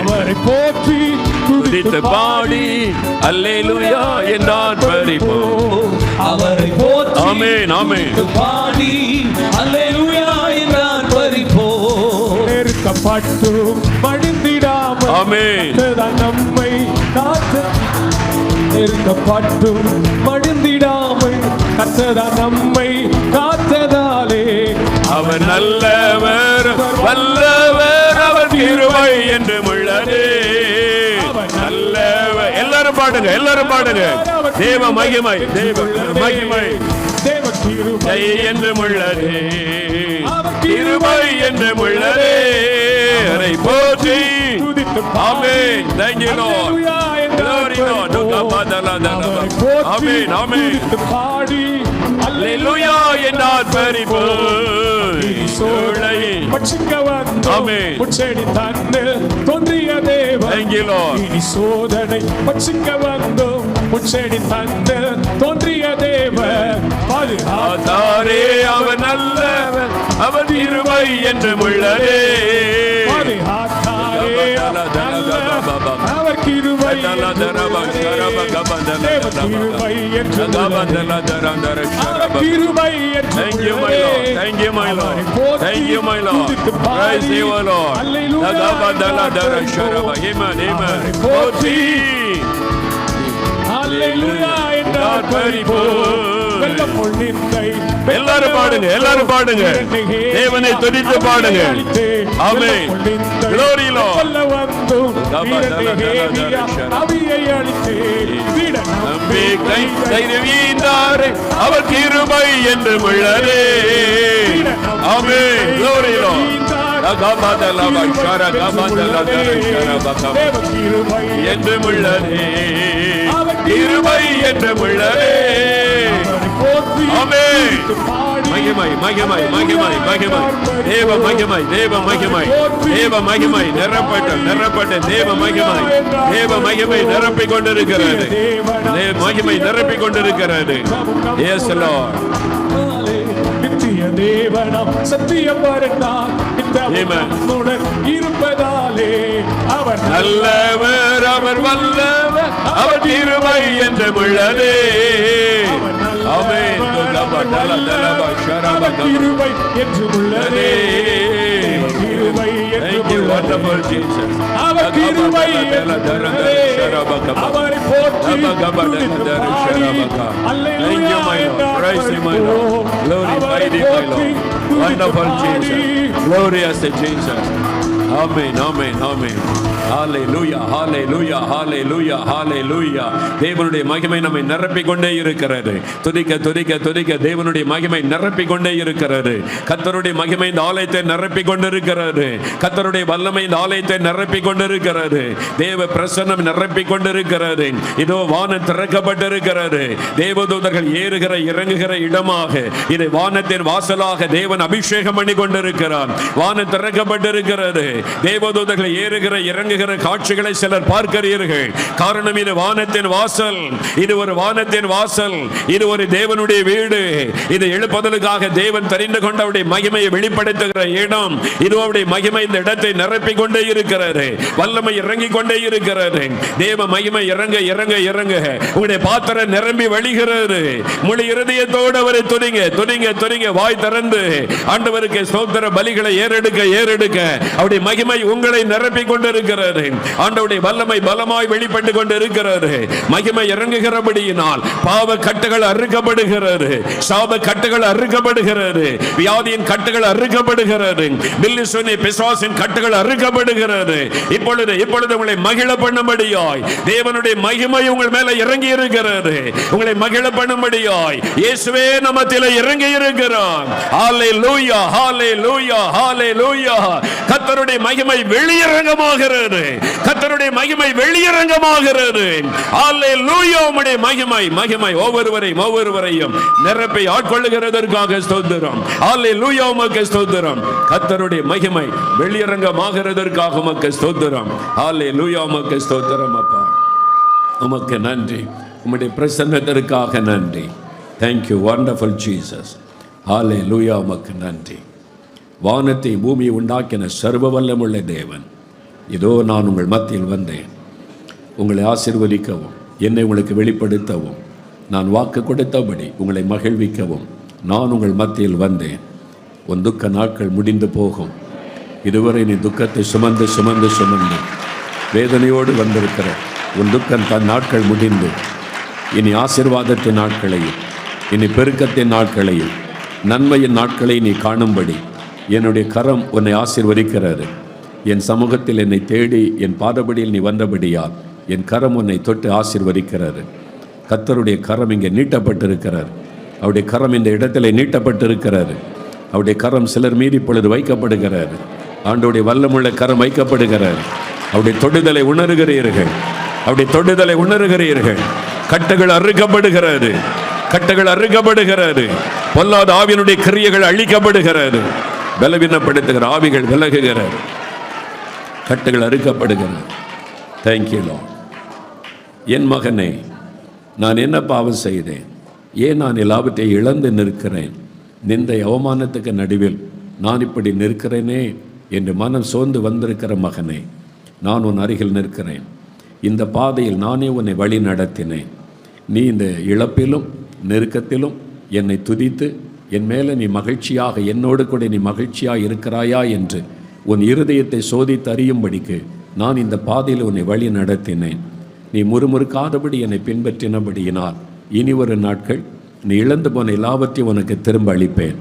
அவரை போற்றி துதித்து பாடி அல்லேலூயா என்றார் பரிபோம். அவரை போற்றி ஆமென் ஆமென் பாடி அல்லேலூயா என்றார் பரிபோம். பட்டும் மடிந்திடாமல் ஆமென். கர்த்தர்தான் நம்மை காத்து. நெருக்கப்பட்டும் மடிந்திடாமல் கர்த்தர்தான் நம்மை காத்ததாலே அவர் நல்லவர் வல்லவர், அவர் கிருபை என்று உள்ளதே. நல்லவர். எல்லாரும் பாடுங்க, எல்லாரும் பாடுங்க. தேவ மகிமை, தேவ மகிமை தேவ கிருபை என்று உள்ளதே, கிருபை என்று உள்ளதே. அதை போற்றி. ஆமென். Thank you Lord. Glory Lord. ஆமென், ஆமென். பாடி அல்லேலூயா என்றார் பரிபு சோலை. பட்சிக்க வந்தோம் ஆமென். முச்செடி தன்னில் தோன்றிய தேவன். Thank you Lord. இனி சோதனை பட்சிக்க வந்தோம் முச்செடி தன்னில் தோன்றிய தேவன். ஆதாரே அவர் நல்லவர், அவர் கிருபை என்று உள்ளதே. அவர் கிருபை Thank you my Lord, thank you my Lord, thank you my Lord. Praise you O Lord. Amen, amen. போற்றி. அல்லேலூயா என்றார் பரிபு. எல்லாரும் பாடுங்க, எல்லாரும் பாடுங்க. தேவனை துதித்து பாடுங்க. ஆமென். Glory Lord. நம்பிக்கை தைரியவீந்தாரே, அவர் கிருபை என்று உள்ளதே. ஆமென். Glory Lord. என்று உள்ளதே, கிருபை என்று உள்ளதே. ஆமென். மகிமை, மகிமை, மகிமை, மகிமை. தேவ மகிமை, தேவ மகிமை, தேவ மகிமை நிரப்பட்டும், நிரப்பட்டும். தேவ மகிமை, தேவ மகிமை நிரப்பிக் கொண்டிருக்கிறது. தேவ மகிமை நிரப்பிக் கொண்டிருக்கிறது. Yes Lord. நித்திய தேவனம் சத்தியம் வருந்தார் இருப்பதாலே அவர் நல்லவர், அவர் வல்லவர், அவர் கிருபை என்று உள்ளதே. ஆமென். கிருபை என்று உள்ளதே. கிருபை Thank you wonderful Jesus. அவர் கிருபை அவரை போற்றி Thank you my Lord. Praise you my Lord. Glorify thee my Lord. Wonderful Jesus. Glorious Jesus. Amen, amen, amen. Hallelujah, hallelujah, hallelujah, hallelujah. தேவனுடைய மகிமை நம்மை நிரப்பிக் கொண்டே இருக்கிறது. துதிக்க துதிக்க துதிக்க தேவனுடைய மகிமை நிரப்பிக் கொண்டே இருக்கிறது. கர்த்தருடைய மகிமை இந்த ஆலயத்தை நிரப்பிக் கொண்டிருக்கிறது. கர்த்தருடைய வல்லமை இந்த ஆலயத்தை நிரப்பிக் கொண்டிருக்கிறது. தேவ பிரசன்னம் நிரப்பிக் கொண்டிருக்கிறது. இதோ வானம் திறக்கப்பட்டிருக்கிறது. தேவதூதர்கள் ஏறுகிற இறங்குகிற இடமாக இதை வானத்தின் வாசலாக தேவன் அபிஷேகம் பண்ணி கொண்டிருக்கிறார். வானம் திறக்கப்பட்டிருக்கிறது. தேவதூதர்கள் ஏறுகிற இறங்குகிற காட்சிகளை சிலர் பார்க்கிறீர்கள். காரணம் இது வானத்தின் வாசல். இது ஒரு வானத்தின் வாசல். இது ஒரு தேவனுடைய வீடு. இது எழுப்புதலுக்காக தேவன் தெரிந்து கொண்ட அவருடைய மகிமையை வெளிப்படுத்துகிற இடம். இது அவருடைய மகிமை இந்த இடத்தை நிரப்பிக் கொண்டே இருக்கிறது. வல்லமை இறங்கிக் கொண்டே இருக்கிறது. தேவ மகிமை இறங்க இறங்க இறங்க உங்களுடைய பாத்திரம் நிரம்பி வழிகிறது. முழு இருதயத்தோடு அவரை துதிங்க துதிங்க துதிங்க. வாய் திறந்து ஆண்டவருக்கு ஸ்தோத்திர பலிகளை ஏறெடுக்க ஏறெடுக்க அவருடைய மகிமை உங்களை நிரப்பிக் கொண்டிருக்கிறது. ஆண்டவருடைய வல்லமை பலமாய் வெளிப்பட்டு கொண்டிருக்கிறது. மகிமை இறங்குகிறபடியினால் பாவ கட்டுகள் அறுக்கப்படுகிறது. சாப கட்டுகள் அறுக்கப்படுகிறது. வியாதியின் கட்டுகள் அறுக்கப்படுகிறது. பில்லிசுனி பிசாசின் கட்டுகள் அறுக்கப்படுகிறது. இப்பொழுது இப்பொழுது உங்களை மகிழ பண்ணும்படியாய் தேவனுடைய மகிமை உங்கள் மேல இறங்கி இருக்கிறது. உங்களை மகிழ பண்ணும்படியாய் இயேசுவே நமத்திலே இறங்கி இருக்கிறார். ஹalleluya ஹalleluya ஹalleluya. கர்த்தருடைய மகிமை வெளியரங்கமாகிறது. கர்த்தருடைய மகிமை வெளியரங்கமாகிறது. ஹalleluya. உம்முடைய மகிமை மகிமை ஒவ்வொருவரையும் நிரப்பி ஆட்கொள்ளுகிறதற்காக ஸ்தோத்திரம். ஹalleluya. உமக்கு ஸ்தோத்திரம். கர்த்தருடைய மகிமை வெளியரங்கமாகிறதற்காக உமக்கு ஸ்தோத்திரம். ஹalleluya. உமக்கு ஸ்தோத்திரம் அப்பா. உமக்கு நன்றி. உம்முடைய பிரசன்னத்திற்காக நன்றி. Thank you wonderful Jesus. ஹalleluya. உமக்கு நன்றி. வானத்தை பூமியை உண்டாக்கின சர்வ வல்லமுள்ள தேவன், இதோ நான் உங்கள் மத்தியில் வந்தேன். உங்களை ஆசீர்வதிக்கவும் என்னை உங்களுக்கு வெளிப்படுத்தவும் நான் வாக்கு கொடுத்தபடி உங்களை மகிழ்விக்கவும் நான் உங்கள் மத்தியில் வந்தேன். உன் துக்க நாட்கள் முடிந்து போகும். இதுவரை நீ துக்கத்தை சுமந்து சுமந்து சுமந்து வேதனையோடு வந்திருக்கிற உன் துக்கம் தன் நாட்கள் முடிந்து இனி ஆசீர்வாதத்தின் நாட்களையும் இனி பெருக்கத்தின் நாட்களையும் நன்மையின் நாட்களை நீ காணும்படி என்னுடைய கரம் உன்னை ஆசீர்வதிக்கிறது. என் சமூகத்தில் என்னை தேடி என் பாதபடியில் நீ வந்தபடியால் என் கரம் உன்னை தொட்டு ஆசீர்வதிக்கிறது. கர்த்தருடைய கரம் இங்கே நீட்டப்பட்டிருக்கிறது. அவருடைய கரம் இந்த இடத்துல நீட்டப்பட்டிருக்கிறது. அவருடைய கரம் சிலர் மீது இப்பொழுது வைக்கப்படுகிறது. ஆண்டவருடைய வல்லமுள்ள கரம் வைக்கப்படுகிறது. அவருடைய தொடுதலை உணர்கிறீர்கள். அவருடைய தொடுதலை உணர்கிறீர்கள். கட்டுகள் அறுக்கப்படுகிறது. கட்டுகள் அறுக்கப்படுகிறது. பொல்லாத ஆவியினுடைய கிரியைகள் அழிக்கப்படுகிறது. பலவீனப்படுத்துகிற ஆவிகள் விலகுகிறது. கட்டுகள் அறுக்கப்படுகிறது. Thank you Lord. என் மகனே, நான் என்ன பாவம் செய்தேன்? ஏன் நான் எல்லாவற்றையும் இழந்து நிற்கிறேன்? நிந்தை அவமானத்துக்கு நடுவில் நான் இப்படி நிற்கிறேனே என்று மனம் சோர்ந்து வந்திருக்கிற மகனே, நான் உன் அருகில் நிற்கிறேன். இந்த பாதையில் நானே உன்னை வழி நடத்தினேன். நீ இந்த இழப்பிலும் நெருக்கத்திலும் என்னை துதித்து என் மேலே நீ மகிழ்ச்சியாக என்னோடு கூட நீ மகிழ்ச்சியாக இருக்கிறாயா என்று உன் இருதயத்தை சோதித்து அறியும்படிக்கு நான் இந்த பாதையில் உன்னை வழி நடத்தினேன். நீ முறுமுறுக்காதபடி என்னை பின்பற்றினபடியினால் இனி ஒரு நாட்கள் நீ இழந்து போன எல்லாவற்றையும் உனக்கு திரும்ப அளிப்பேன்.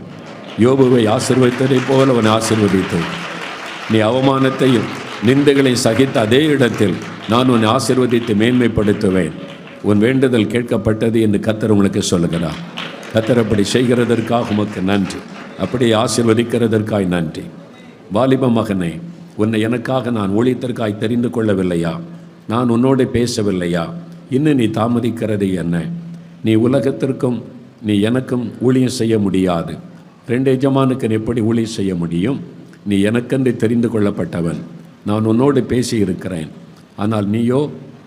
யோபுவை ஆசீர்வதித்ததைப் போல உன்னை ஆசீர்வதித்தேன். நீ அவமானத்தையும் நிந்தைகளை சகித்த அதே இடத்தில் நான் உன்னை ஆசீர்வதித்து மேன்மைப்படுத்துவேன். உன் வேண்டுதல் கேட்கப்பட்டது என்று கர்த்தர் உங்களுக்கு சொல்லுகிறார். கர்த்தர் அப்படி செய்கிறதற்காக உமக்கு நன்றி. அப்படியே ஆசீர்வதிக்கிறதற்காய் நன்றி. வாலிப மகனே, உன்னை எனக்காக நான் ஊழியத்திற்காய் தெரிந்து கொள்ளவில்லையா? நான் உன்னோடு பேசவில்லையா? இன்னும் நீ தாமதிக்கிறது என்ன? நீ உலகத்திற்கும் நீ எனக்கும் ஊழியம் செய்ய முடியாது. 2 எஜமானுக்கு எப்படி ஊழியம் செய்ய முடியும்? நீ எனக்கென்று தெரிந்து கொள்ளப்பட்டவன். நான் உன்னோடு பேசி இருக்கிறேன். ஆனால் நீயோ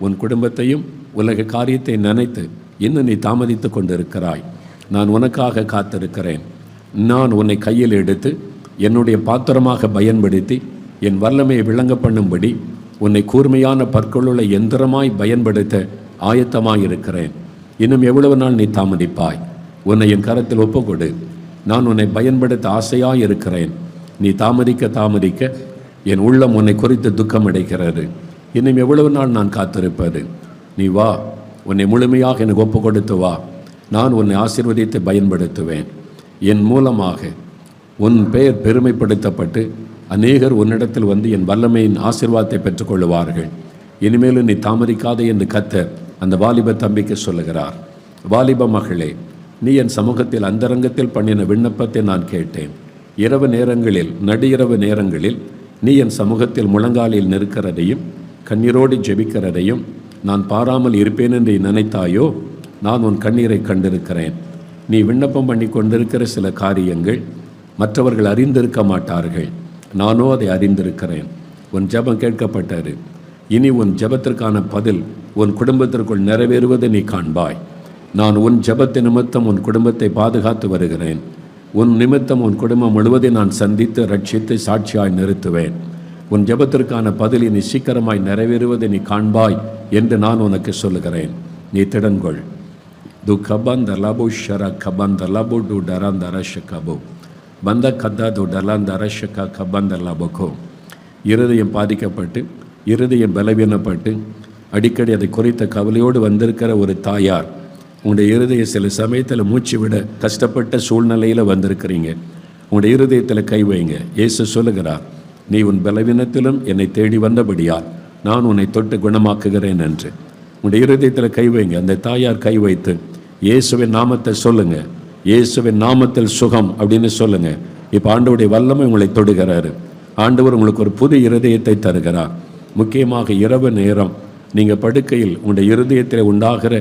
உன் குடும்பத்தையும் உலக காரியத்தை நினைத்து இன்னும் நீ தாமதித்து கொண்டிருக்கிறாய். நான் உனக்காக காத்திருக்கிறேன். நான் உன்னை கையில் எடுத்து என்னுடைய பாத்திரமாக பயன்படுத்தி என் வல்லமையை விளங்க பண்ணும்படி உன்னை கூர்மையான பற்களுள்ள எந்திரமாய் பயன்படுத்த ஆயத்தமாயிருக்கிறேன். இன்னும் எவ்வளவு நாள் நீ தாமதிப்பாய்? உன்னை என் கரத்தில் ஒப்புக்கொடு. நான் உன்னை பயன்படுத்த ஆசையாயிருக்கிறேன். நீ தாமதிக்க என் உள்ளம் உன்னை குறித்து துக்கம் அடைகிறது. இன்னும் எவ்வளவு நாள் நான் காத்திருப்பது? நீ வா, உன்னை முழுமையாக எனக்கு ஒப்பு கொடுத்து வா. நான் உன்னை ஆசீர்வதித்து பயன்படுத்துவேன். என் மூலமாக உன் பெயர் பெருமைப்படுத்தப்பட்டு அநேகர் உன்னிடத்தில் வந்து என் வல்லமையின் ஆசீர்வாதத்தை பெற்றுக்கொள்ளுவார்கள். இனிமேலும் நீ தாமதிக்காதே என்று கர்த்தர் அந்த வாலிப தம்பிக்கு சொல்லுகிறார். வாலிப மகளே, நீ என் சமூகத்தில் அந்தரங்கத்தில் பண்ணின விண்ணப்பத்தை நான் கேட்டேன். இரவு நேரங்களில் நடு நேரங்களில் நீ என் சமூகத்தில் முழங்காலில் நிற்கிறதையும் கண்ணீரோடு ஜெபிக்கிறதையும் நான் பாராமல் இருப்பேன் என்று நினைத்தாயோ? நான் உன் கண்ணீரை கண்டிருக்கிறேன். நீ விண்ணப்பம் பண்ணி கொண்டிருக்கிற சில காரியங்கள் மற்றவர்கள் அறிந்திருக்க மாட்டார்கள். நானோ அதை அறிந்திருக்கிறேன். உன் ஜெபம் கேட்கப்பட்டது. இனி உன் ஜெபத்திற்கான பதில் உன் குடும்பத்திற்குள் நிறைவேறுவதை நீ காண்பாய். நான் உன் ஜெபத்தை நிமித்தம் உன் குடும்பத்தை பாதுகாத்து வருகிறேன். உன் நிமித்தம் உன் குடும்பம் முழுவதை நான் சந்தித்து ரட்சித்து சாட்சியாய் நிறுத்துவேன். உன் ஜெபத்திற்கான பதில் நீ சீக்கிரமாய் நிறைவேறுவதை நீ காண்பாய் என்று நான் உனக்கு சொல்லுகிறேன். நீ திடன்கொள். து கபந்த லபு ஷர கபந்த லபு டு டரந்த அரஷகபு பந்த கத்தா து டலந்த அரஷக கபந்த லபுகோ. இருதயம் பாதிக்கப்பட்டு இருதயம் பலவீனப்பட்டு அடிக்கடி அதை குறித்த கவலையோடு வந்திருக்கிற ஒரு தாயார், உங்களுடைய இருதய சில சமயத்தில் மூச்சு விட கஷ்டப்பட்ட சூழ்நிலையில் வந்திருக்கிறீங்க. உங்களுடைய இருதயத்தில் கை வைங்க. இயேசு சொல்லுகிறார், நீ உன் பலவீனத்திலும் என்னை தேடி வந்தபடியால் நான் உன்னை தொட்டு குணமாக்குகிறேன் என்று. உங்களுடைய இருதயத்தில் கை வைங்க. அந்த தாயார் கை வைத்து இயேசுவின் நாமத்தை சொல்லுங்க. இயேசுவின் நாமத்தில் சுகம் அப்படின்னு சொல்லுங்க. இப்போ ஆண்டவருடைய வல்லமை உங்களை தொடுகிறாரு. ஆண்டவர் உங்களுக்கு ஒரு புது இருதயத்தை தருகிறார். முக்கியமாக இரவு நேரம் நீங்கள் படுக்கையில் உங்களுடைய இருதயத்தில் உண்டாகிற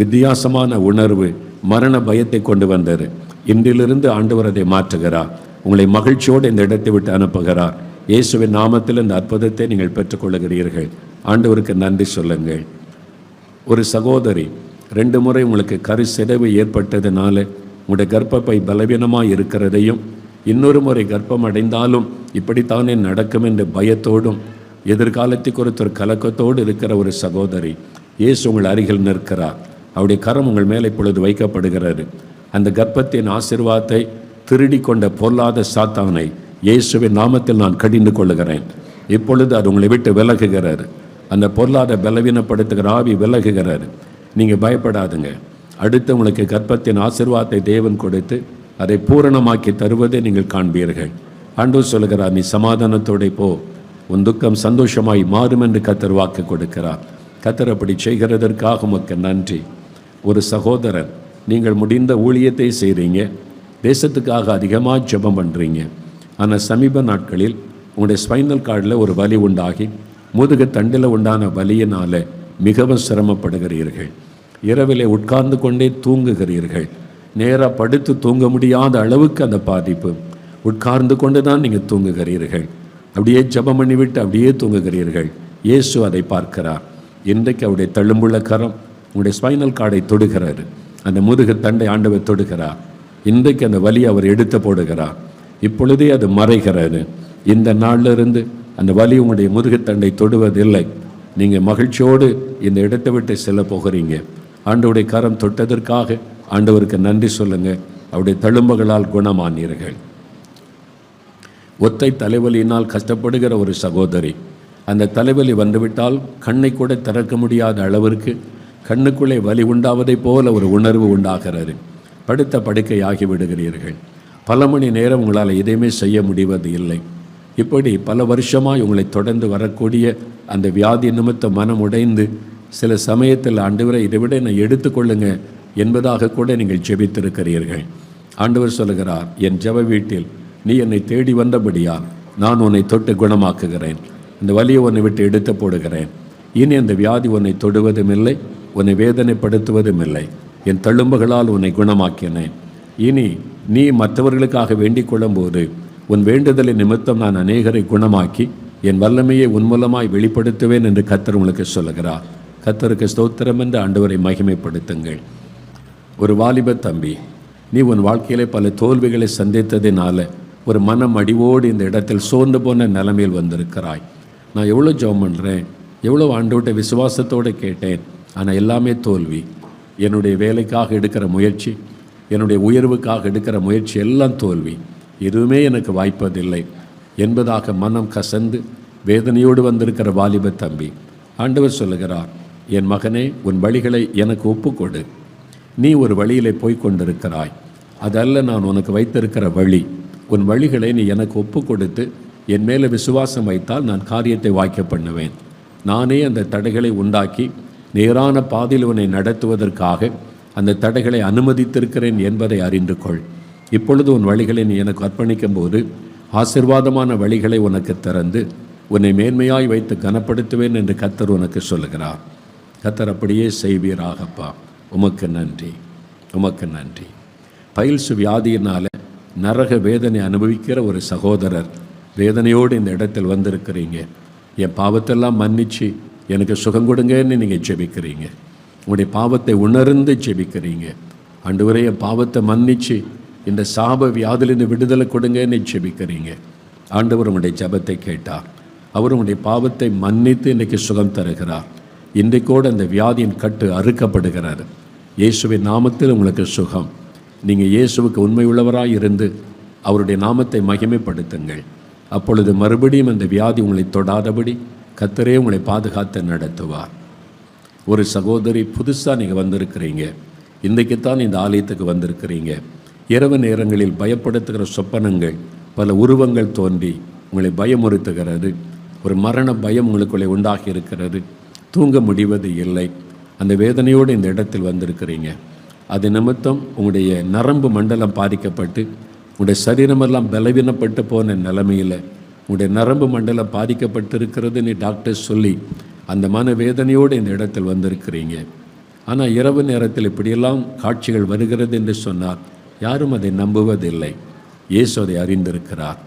வித்தியாசமான உணர்வு மரண பயத்தை கொண்டு வந்தது. இன்றிலிருந்து ஆண்டவர் அதை மாற்றுகிறார். உங்களை மகிழ்ச்சியோடு இந்த இடத்தை விட்டு அனுப்புகிறார். இயேசுவின் நாமத்தில் இந்த அற்புதத்தை நீங்கள் பெற்றுக்கொள்கிறீர்கள். ஆண்டவருக்கு நன்றி சொல்லுங்கள். ஒரு சகோதரி 2 முறை உங்களுக்கு கருச்சிதைவு ஏற்பட்டதுனால உங்களுடைய கர்ப்பப்பை பலவீனமாக இருக்கிறதையும், இன்னொரு முறை கர்ப்பம் அடைந்தாலும் இப்படித்தானே நடக்கும் என்ற பயத்தோடும் எதிர்காலத்தை குறித்த ஒரு கலக்கத்தோடு இருக்கிற ஒரு சகோதரி, இயேசு உங்கள் அருகில் நிற்கிறார். அவருடைய கரம் உங்கள் மேலே இப்பொழுது வைக்கப்படுகிறது. அந்த கர்ப்பத்தின் ஆசீர்வாதத்தை திருடி கொண்ட பொல்லாத சாத்தானை இயேசுவின் நாமத்தில் நான் கடிந்து கொள்ளுகிறேன். இப்பொழுது அது உங்களை விட்டு விலகுகிறார். அந்த பொருளாதார பலவீனப்படுத்துகிற ஆவி விலகுகிறார். நீங்கள் பயப்படாதுங்க. அடுத்து உங்களுக்கு கர்ப்பத்தின் ஆசீர்வாதத்தை தேவன் கொடுத்து அதை பூரணமாக்கி தருவதை நீங்கள் காண்பீர்கள். ஆண்டவர் சொல்லுகிறார், நீ சமாதானத்தோடு போ, உன் துக்கம் சந்தோஷமாய் மாறும் என்று கர்த்தர் வாக்கு கொடுக்கிறார். கர்த்தர் அப்படி செய்கிறதற்காக உமக்கு நன்றி. ஒரு சகோதரன், நீங்கள் முடிந்த ஊழியத்தை செய்கிறீங்க, தேசத்துக்காக அதிகமாக ஜெபம் பண்ணுறீங்க. ஆனால் சமீப நாட்களில் உங்களுடைய ஸ்பைனல் கார்டில் ஒரு வலி உண்டாகி முதுகு தண்டில் உண்டான வலியினால் மிகவும் சிரமப்படுகிறீர்கள். இரவிலே உட்கார்ந்து கொண்டே தூங்குகிறீர்கள். நேராக படுத்து தூங்க முடியாத அளவுக்கு அந்த பாதிப்பு. உட்கார்ந்து கொண்டு தான் நீங்கள் தூங்குகிறீர்கள். அப்படியே ஜெபம் பண்ணிவிட்டு அப்படியே தூங்குகிறீர்கள். இயேசு அதை பார்க்கிறார். இன்றைக்கு அவருடைய தள்ளும்புள்ள கரம் உங்களுடைய ஸ்பைனல் கார்டை தொடுகிறார். அந்த முதுகு தண்டை ஆண்டவர் தொடுகிறார். இன்றைக்கு அந்த வலி அவர் எடுத்து போடுகிறார். இப்பொழுதே அது மறைகிறது. இந்த நாளிலிருந்து அந்த வலி உங்களுடைய முதுகுத்தண்டை தொடுவதில்லை. நீங்கள் மகிழ்ச்சியோடு இந்த இடத்தை விட்டு செல்ல போகிறீங்க. ஆண்டவருடைய கரம் தொட்டதற்காக ஆண்டவருக்கு நன்றி சொல்லுங்கள். அவருடைய தழும்புகளால் குணமானீர்கள். ஒற்றை தலைவலியினால் கஷ்டப்படுகிற ஒரு சகோதரி, அந்த தலைவலி வந்துவிட்டால் கண்ணை கூட திறக்க முடியாத அளவிற்கு கண்ணுக்குள்ளே வலி உண்டாவதைப் போல ஒரு உணர்வு உண்டாகிறது. படுத்த படுக்கை ஆகிவிடுகிறீர்கள். பல மணி நேரம் உங்களால் எதையுமே செய்ய முடிவது இல்லை. இப்படி பல வருஷமாக உங்களை தொடர்ந்து வரக்கூடிய அந்த வியாதி நிமித்த மனம் உடைந்து சில சமயத்தில் ஆண்டவரை இதை விட என்னை எடுத்துக்கொள்ளுங்க என்பதாக கூட நீங்கள் ஜெபித்திருக்கிறீர்கள். ஆண்டவர் சொல்லுகிறார், என் ஜெப வீட்டில் நீ என்னை தேடி வந்தபடியால் நான் உன்னை தொட்டு குணமாக்குகிறேன். அந்த வலியை உன்னை விட்டு எடுத்து போடுகிறேன். இனி அந்த வியாதி உன்னை தொடுவதும் இல்லை, உன்னை வேதனைப்படுத்துவதும் இல்லை. என் தழும்புகளால் உன்னை குணமாக்கினேன். இனி நீ மற்றவர்களுக்காக வேண்டிக் கொள்ளும்போது உன் வேண்டுதலை நிமித்தம் நான் அநேகரை குணமாக்கி என் வல்லமையை உன் மூலமாய் வெளிப்படுத்துவேன் என்று கர்த்தர் உங்களுக்கு சொல்லுகிறார். கர்த்தருக்கு ஸ்தோத்திரம் என்று ஆண்டவரை மகிமைப்படுத்துங்கள். ஒரு வாலிப தம்பி, நீ உன் வாழ்க்கையிலே பல தோல்விகளை சந்தித்ததினால ஒரு மனம் அடிவோடு இந்த இடத்தில் சோர்ந்து போன நிலைமையில் வந்திருக்கிறாய். நான் எவ்வளோ ஜெபம் பண்ணுறேன், எவ்வளோ ஆண்டவர்கிட்ட விசுவாசத்தோடு கேட்டேன், ஆனால் எல்லாமே தோல்வி. என்னுடைய வேலைக்காக எடுக்கிற முயற்சி, என்னுடைய உயர்வுக்காக எடுக்கிற முயற்சி எல்லாம் தோல்வி. எதுவுமே எனக்கு வாய்ப்பதில்லை என்பதாக மனம் கசந்து வேதனையோடு வந்திருக்கிற வாலிப தம்பி, ஆண்டவர் சொல்லுகிறார், என் மகனே, உன் வழிகளை எனக்கு ஒப்புக்கொடு. நீ ஒரு வழியிலே போய்கொண்டிருக்கிறாய், அதல்ல நான் உனக்கு வைத்திருக்கிற வழி. உன் வழிகளை நீ எனக்கு ஒப்பு கொடுத்து என் மேலே விசுவாசம் வைத்தால் நான் காரியத்தை வாய்க்க பண்ணுவேன். நானே அந்த தடைகளை உண்டாக்கி நேரான பாதையில் உன்னை நடத்துவதற்காக அந்த தடைகளை அனுமதித்திருக்கிறேன் என்பதை அறிந்து கொள். இப்பொழுது உன் வழிகளை நீ எனக்கு அர்ப்பணிக்கும் போது ஆசீர்வாதமான வழிகளை உனக்கு திறந்து உன்னை மேன்மையாய் வைத்து கனப்படுத்துவேன் என்று கர்த்தர் உனக்கு சொல்லுகிறார். கர்த்தர் அப்படியே செய்வீராகப்பா. உமக்கு நன்றி, உமக்கு நன்றி. பைல்ஸ் வியாதியினால் நரக வேதனை அனுபவிக்கிற ஒரு சகோதரர் வேதனையோடு இந்த இடத்தில் வந்திருக்கிறீங்க. என் பாவத்தெல்லாம் மன்னிச்சு எனக்கு சுகம் கொடுங்கன்னு நீங்கள் ஜெபிக்கிறீங்க. உங்களுடைய பாவத்தை உணர்ந்து ஜெபிக்கிறீங்க. ஆண்டவரே, என் பாவத்தை மன்னிச்சு இந்த சாப வியாதிலிருந்து விடுதலை கொடுங்கன்னு ஜெபிக்கிறீங்க. ஆண்டவர் உங்களுடைய ஜெபத்தை கேட்டார். அவர் உங்களுடைய பாவத்தை மன்னித்து இன்றைக்கு சுகம் தருகிறார். இன்றைக்கோடு அந்த வியாதியின் கட்டு அறுக்கப்படுகிறார். இயேசுவின் நாமத்தில் உங்களுக்கு சுகம். நீங்கள் இயேசுவுக்கு உண்மை உள்ளவராய் இருந்து அவருடைய நாமத்தை மகிமைப்படுத்துங்கள். அப்பொழுது மறுபடியும் அந்த வியாதி உங்களை தொடாதபடி கர்த்தரே உங்களை பாதுகாத்து நடத்துவார். ஒரு சகோதரி, புதுசாக நீங்கள் வந்திருக்கிறீங்க, இன்றைக்குத்தான் இந்த ஆலயத்துக்கு வந்திருக்கிறீங்க. இரவு நேரங்களில் பயப்படுத்துகிற சொப்பனங்கள், பல உருவங்கள் தோன்றி உங்களை பயமுறுத்துகிறது. ஒரு மரண பயம் உங்களுக்குள்ளே உண்டாகி இருக்கிறது. தூங்க முடிவது இல்லை. அந்த வேதனையோடு இந்த இடத்தில் வந்திருக்கிறீங்க. அது நிமித்தம் உங்களுடைய நரம்பு மண்டலம் பாதிக்கப்பட்டு உங்களுடைய சரீரமெல்லாம் பலவீனப்பட்டு போன நிலைமையில் உங்களுடைய நரம்பு மண்டலம் பாதிக்கப்பட்டிருக்கிறதுன்னு டாக்டர் சொல்லி அந்த மன வேதனையோடு இந்த இடத்தில் வந்திருக்கிறீங்க. ஆனால் இரவு நேரத்தில் இப்படியெல்லாம் காட்சிகள் வருகிறது என்று சொன்னால் யாரும் அதை நம்புவதில்லை. இயேசு அதை அறிந்திருக்கிறார்.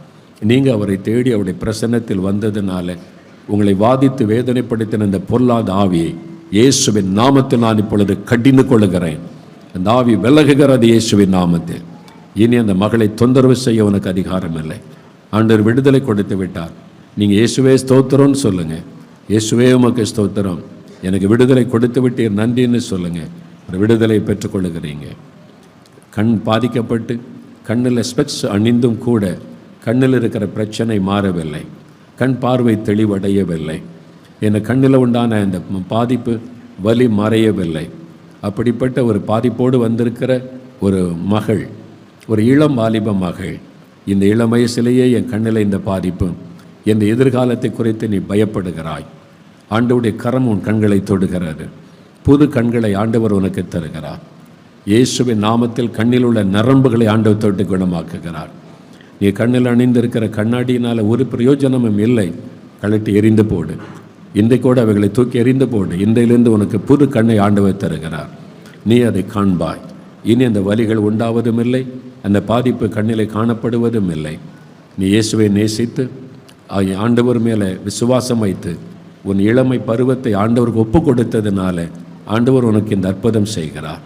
நீங்கள் அவரை தேடி அவருடைய பிரசன்னத்தில் வந்ததுனால உங்களை வாதித்து வேதனைப்படுத்தின அந்த பொல்லாத ஆவியை இயேசுவின் நாமத்தில் நான் இப்பொழுது கடிந்து கொள்ளுகிறேன். அந்த ஆவி விலகுகிறது இயேசுவின் நாமத்தில். இனி அந்த மகளை தொந்தரவு செய்ய உனக்கு அதிகாரம் இல்லை. ஆண்டவர் விடுதலை கொடுத்து விட்டார். நீங்கள் இயேசுவே ஸ்தோத்திரம்னு சொல்லுங்கள். இயேசுவே உமக்கு ஸ்தோத்திரம், எனக்கு விடுதலை கொடுத்து விட்டீர், நன்றின்னு சொல்லுங்கள். ஒரு விடுதலை பெற்றுக்கொள்ளுகிறீங்க. கண் பாதிக்கப்பட்டு கண்ணில் ஸ்பெக்ஸ் அணிந்தும் கூட கண்ணில் இருக்கிற பிரச்சனை மாறவில்லை, கண் பார்வை தெளிவடையவில்லை, என் கண்ணில் உண்டான அந்த பாதிப்பு வலி மறையவில்லை. அப்படிப்பட்ட ஒரு பாதிப்போடு வந்திருக்கிற ஒரு மகள், ஒரு இளம் வாலிப மகள், இந்த இளம் வயசிலேயே என் கண்ணில் இந்த பாதிப்பு, என் எதிர்காலத்தை குறித்து நீ பயப்படுகிறாய். ஆண்டவருடைய கரம் உன் கண்களை தொடுகிறது. புது கண்களை ஆண்டவர் உனக்கு தருகிறார். இயேசுவின் நாமத்தில் கண்ணில் உள்ள நரம்புகளை ஆண்டவர் தொட்டு குணமாக்குகிறார். நீ கண்ணில் அணிந்திருக்கிற கண்ணாடியினால் ஒரு பிரயோஜனமும் இல்லை, கழட்டி எரிந்து போடு. இன்றைக்கூட அவைகளை தூக்கி எறிந்து போடு. இன்றையிலிருந்து உனக்கு புது கண்ணை ஆண்டவர் தருகிறார். நீ அதை காண்பாய். இனி அந்த வலிகள் உண்டாவதும் இல்லை, அந்த பாதிப்பு கண்ணிலே காணப்படுவதும் இல்லை. நீ இயேசுவை நேசித்து ஆண்டவர் மேலே விசுவாசம் வைத்து உன் இளமை பருவத்தை ஆண்டவருக்கு ஒப்பு கொடுத்ததுனால ஆண்டவர் உனக்கு இந்த அற்புதம் செய்கிறார்.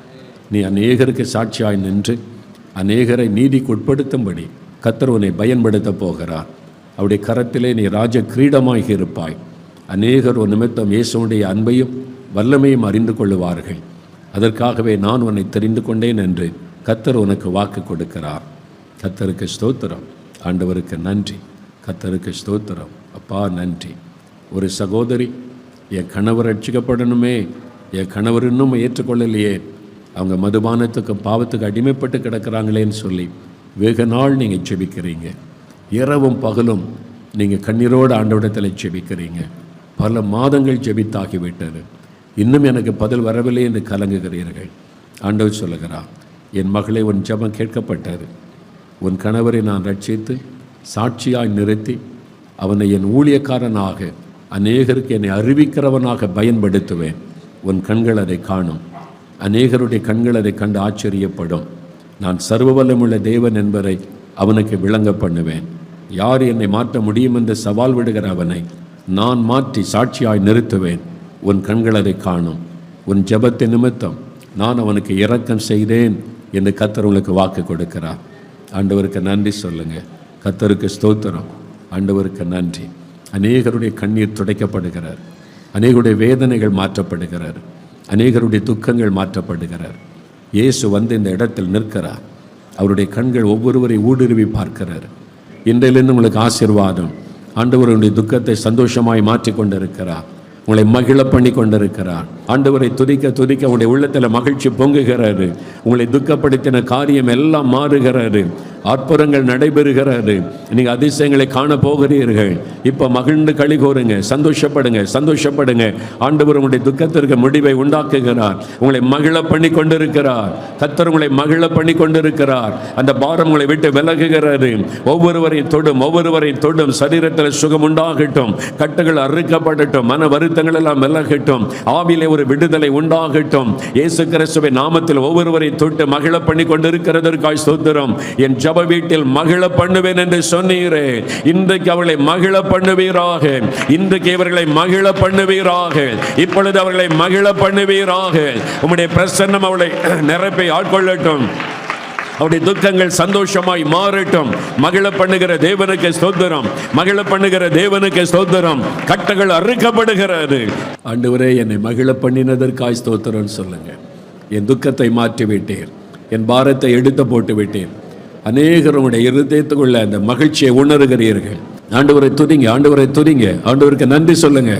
நீ அநேகருக்கு சாட்சியாய் நின்று அநேகரை நீதிக்கு உட்படுத்தும்படி கர்த்தர் உன்னை பயன்படுத்த போகிறார். அவருடைய கரத்திலே நீ ராஜ கிரீடமாகி இருப்பாய். அநேகர் ஒரு நிமித்தம் இயேசுடைய அன்பையும் வல்லமையும் அறிந்து கொள்ளுவார்கள். அதற்காகவே நான் உன்னை தெரிந்து கொண்டேன் என்று கர்த்தர் உனக்கு வாக்கு கொடுக்கிறார். கர்த்தருக்கு ஸ்தோத்திரம். ஆண்டவருக்கு நன்றி. கர்த்தருக்கு ஸ்தோத்திரம். அப்பா நன்றி. ஒரு சகோதரி, என் கணவர் ரட்சிக்கப்படணுமே, என் கணவர் இன்னும் ஏற்றுக்கொள்ளலையே, அவங்க மதுபானத்துக்கு பாவத்துக்கு அடிமைப்பட்டு கிடக்கிறாங்களேன்னு சொல்லி வெகு நாள் நீங்கள் ஜெபிக்கிறீங்க. இரவும் பகலும் நீங்கள் கண்ணீரோடு ஆண்டவரிடத்தில் ஜெபிக்கிறீங்க. பல மாதங்கள் ஜெபித்தாகிவிட்டது, இன்னும் எனக்கு பதில் வரவில்லை என்று கலங்குகிறீர்கள். ஆண்டவர் சொல்லுகிறார், என் மகளே, உன் ஜெபம் கேட்கப்பட்டது. உன் கணவரை நான் ரட்சித்து சாட்சியாய் நிறுத்தி அவனை என் ஊழியக்காரனாக அநேகருக்கு என்னை அறிவிக்கிறவனாக பயன்படுத்துவேன். உன் கண்கள் அதை காணும். அநேகருடைய கண்கள் அதை கண்டு ஆச்சரியப்படும். நான் சர்வவல்லமுள்ள தேவன் என்பதை அவனுக்கு விளங்க பண்ணுவேன். யார் என்னை மாற்ற முடியும் என்று சவால் விடுகிற அவனை நான் மாற்றி சாட்சியாய் நிறுத்துவேன். உன் கண்கள் அதை காணும். உன் ஜெபத்தின் நிமித்தம் நான் அவனுக்கு இரக்கம் செய்தேன் என்று கர்த்தர் உங்களுக்கு வாக்கு கொடுக்கிறார். ஆண்டவருக்கு நன்றி சொல்லுங்கள். கர்த்தருக்கு ஸ்தோத்திரம். ஆண்டவருக்கு நன்றி. அநேகருடைய கண்ணீர் துடைக்கப்படுகிறார். அநேகருடைய வேதனைகள் மாற்றப்படுகிறார். அநேகருடைய துக்கங்கள் மாற்றப்படுகிறார். இயேசு வந்து இந்த இடத்தில் நிற்கிறார். அவருடைய கண்கள் ஒவ்வொருவரை ஊடுருவி பார்க்கிறார். இன்றையிலிருந்து உங்களுக்கு ஆசீர்வாதம். ஆண்டவருடைய துக்கத்தை சந்தோஷமாய் மாற்றி கொண்டிருக்கிறார். உங்களை மகிழ பண்ணி கொண்டிருக்கிறார். ஆண்டவரை துதிக்க துதிக்க உங்களுடைய உள்ளத்தில் மகிழ்ச்சி பொங்குகிறாரு. உங்களை துக்கப்படுத்தின காரியம் எல்லாம் மாறுகிறாரு. அற்புதங்கள் நடைபெறுகிறாரு. நீங்கள் அதிசயங்களை காண போகிறீர்கள். இப்போ மகிழ்ந்து களி கூறுங்க, சந்தோஷப்படுங்க, சந்தோஷப்படுங்க. ஆண்டவர் உங்களுடைய துக்கத்திற்கு முடிவை உண்டாக்குகிறார். உங்களை மகிழ பண்ணி கொண்டிருக்கிறார். கர்த்தர் உங்களை மகிழ பண்ணி கொண்டிருக்கிறார். அந்த பாரம் உங்களை விட்டு விலகுகிறாரு. ஒவ்வொருவரையும் தொடும், ஒவ்வொருவரையும் தொடும். சரீரத்தில் சுகம் உண்டாகட்டும், கட்டுகள் அறுக்கப்படட்டும், மன வருத்தங்கள் எல்லாம் விலகட்டும், ஆவியிலே ஒரு விடுதலை உண்டாகட்டும். இயேசு கிறிஸ்துவின் நாமத்தில் ஒவ்வொருவரையும் தொட்டு மகிழ பண்ணி கொண்டிருக்கிறதற்காய் ஸ்தோத்திரம். என் ஜெப வீட்டில் மகிழ பண்ணுவேன் என்று சொன்னீரே, இன்றைக்கு அவர்களை மகிழ பண்ணுவீராக. இன்றைக்கு இவர்களை மகிழ பண்ணுவீராக. இப்பொழுது அவர்களை மகிழ பண்ணுவீராக. உம்முடைய பிரசன்னம் அவளை நிரப்பி ஆட்கொள்ளட்டும். அவருடைய துக்கங்கள் சந்தோஷமாய் மாறட்டும். மகிழ பண்ணுகிற தேவனுக்கு ஸ்தோத்திரம். மகிழ பண்ணுகிற தேவனுக்கு ஸ்தோத்திரம். கட்டுகள் அறுக்கப்படுகிறது. ஆண்டவரே, என்னை மகிழ பண்ணினதற்காய் ஸ்தோத்திரம் சொல்லுங்க. என் துக்கத்தை மாற்றி விட்டீர். என் பாரத்தை எடுத்து போட்டு விட்டீர். அநேகர் உங்களுடைய இருதயத்துக்குள்ள அந்த மகிழ்ச்சியை உணர்கிறீர்கள். ஆண்டவரை துதிங்க, ஆண்டவரை துதிங்க. ஆண்டவருக்கு நன்றி சொல்லுங்க.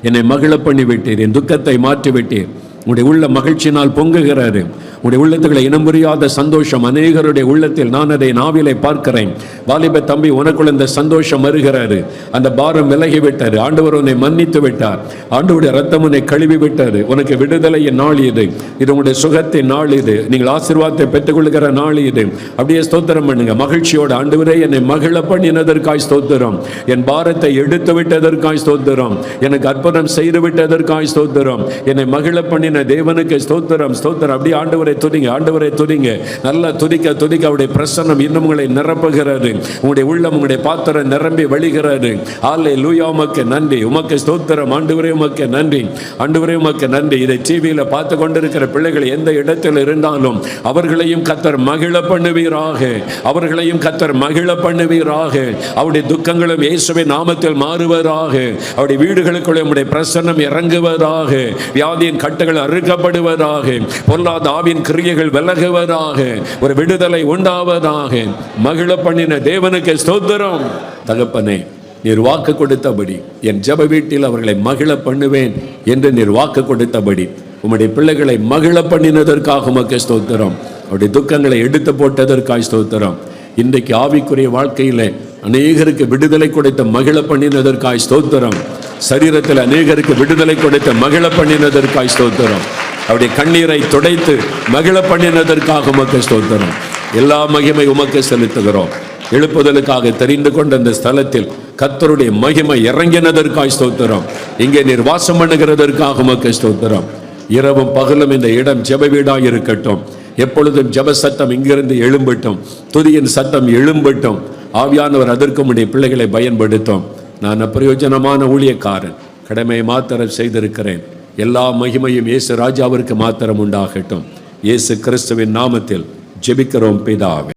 என்னை மகிழ பண்ணி விட்டீர். என் துக்கத்தை மாற்றி விட்டீர். உங்களுடைய உள்ள மகிழ்ச்சியினால் பொங்குகிறாரு. உங்களுடைய உள்ளத்துக்களை இனம் புரியாத சந்தோஷம் அநேகருடைய உள்ளத்தில் நான் அதை நாவிலை பார்க்கிறேன். வாலிப தம்பி, உனக்குள்ள இந்த சந்தோஷம் வருகிறாரு. அந்த பாரம் விலகி விட்டாரு. ஆண்டவர் உன்னை மன்னித்து விட்டார். ஆண்டவருடைய ரத்தம் உன்னை கழுவி விட்டாரு. உனக்கு விடுதலையின் நாள் இது. இது உங்களுடைய சுகத்தின் நாள் இது. நீங்கள் ஆசீர்வாதத்தை பெற்றுக்கொள்கிற நாள் இது. அப்படியே ஸ்தோத்திரம் பண்ணுங்க மகிழ்ச்சியோடு. ஆண்டவரே, என்னை மகிழ பண்ணினதற்காய் ஸ்தோத்திரம். என் பாரத்தை எடுத்து விட்டதற்காய் ஸ்தோத்திரம். எனக்கு அற்புதம் செய்து விட்டதற்காய் ஸ்தோத்திரம். என்னை மகிழ பண்ணின தேவனுக்கு ஸ்தோத்திரம், ஸ்தோத்திரம். அப்படியே ஆண்டவரை துதிங்க, ஆண்டவரை துதிங்க. நல்லா துதிக்க துதிக்க அவருடைய பிரசன்னம் இன்னும் உங்களை நிரப்புகிறது. உங்களுடைய உள்ளம், உங்களுடைய பாத்திரம் நிரம்பி வழிகிறது. அல்லேலூயா. உமக்கு நன்றி, உமக்கு ஸ்தோத்திரம். ஆண்டவரே, உமக்கு நன்றி. ஆண்டவரே, உமக்கு நன்றி. இதை டிவியில் பார்த்து கொண்டிருக்கிற பிள்ளைகள் எந்த இடத்தில் இருந்தாலும் அவர்களையும் கர்த்தர் மகிழ பண்ணுவீராக. அவர்களையும் கர்த்தர் மகிழ பண்ணுவீராக. அவருடைய துக்கங்களும் இயேசுவின் நாமத்தில் மாறுவதாக. அவருடைய வீடுகளுக்குள்ளே உம்முடைய பிரசன்னம் இறங்குவதாக. வியாதியின் கட்டுகள் அறுக்கப்படுவதாக. பொல்லாத ஆவியின் சாவின் கிரியைகள் விலகுவதாக, ஒரு விடுதலை உண்டாவதாக. மகிழ பண்ணின தேவனுக்கு ஸ்தோத்திரம். தகப்பனே, நீர் வாக்கு கொடுத்தபடி என் ஜெப வீட்டில் அவர்களை மகிழ பண்ணுவேன் என்று நீர் வாக்கு கொடுத்தபடி உம்முடைய பிள்ளைகளை மகிழ பண்ணினதற்காக உமக்கு ஸ்தோத்திரம். அவருடைய துக்கங்களை எடுத்து போட்டதற்காக ஸ்தோத்திரம். இன்றைக்கு ஆவிக்குரிய வாழ்க்கையில அநேகருக்கு விடுதலை கொடுத்த மகிழ பண்ணினதற்காய் ஸ்தோத்திரம். சரீரத்தில் அநேகருக்கு விடுதலை கொடுத்த மகிழ பண்ணினதற்காய் ஸ்தோத்திரம். அவருடைய கண்ணீரை துடைத்து மகிழ பண்ணினதற்காக உமக்கு ஸ்தோத்திரம். எல்லா மகிமை உமக்கு செலுத்துகிறோம். எழுப்புதலுக்காக தெரிந்து கொண்ட அந்த ஸ்தலத்தில் கர்த்தருடைய மகிமை இறங்கினதற்காய் ஸ்தோத்திரம். இங்கே நீர் வாசம் பண்ணுகிறதற்காக உமக்கு ஸ்தோத்திரம். இரவும் பகலும் இந்த இடம் ஜெப வீடாய் இருக்கட்டும். எப்பொழுதும் ஜெப சத்தம் இங்கிருந்து எழும்பட்டும், துதியின் சத்தம் எழும்பட்டும். ஆவியானவர் அதற்கு உம்முடைய பிள்ளைகளை பயன்படுத்தும். நான் பிரயோஜனமான ஊழியக்காரன், கடமையை மாத்திரம் செய்திருக்கிறேன். எல்லா மகிமையும் இயேசு ராஜாவிற்கு மாத்திரம் உண்டாகட்டும். இயேசு கிறிஸ்துவின் நாமத்தில் ஜெபிக்கிறோம் பிதாவே.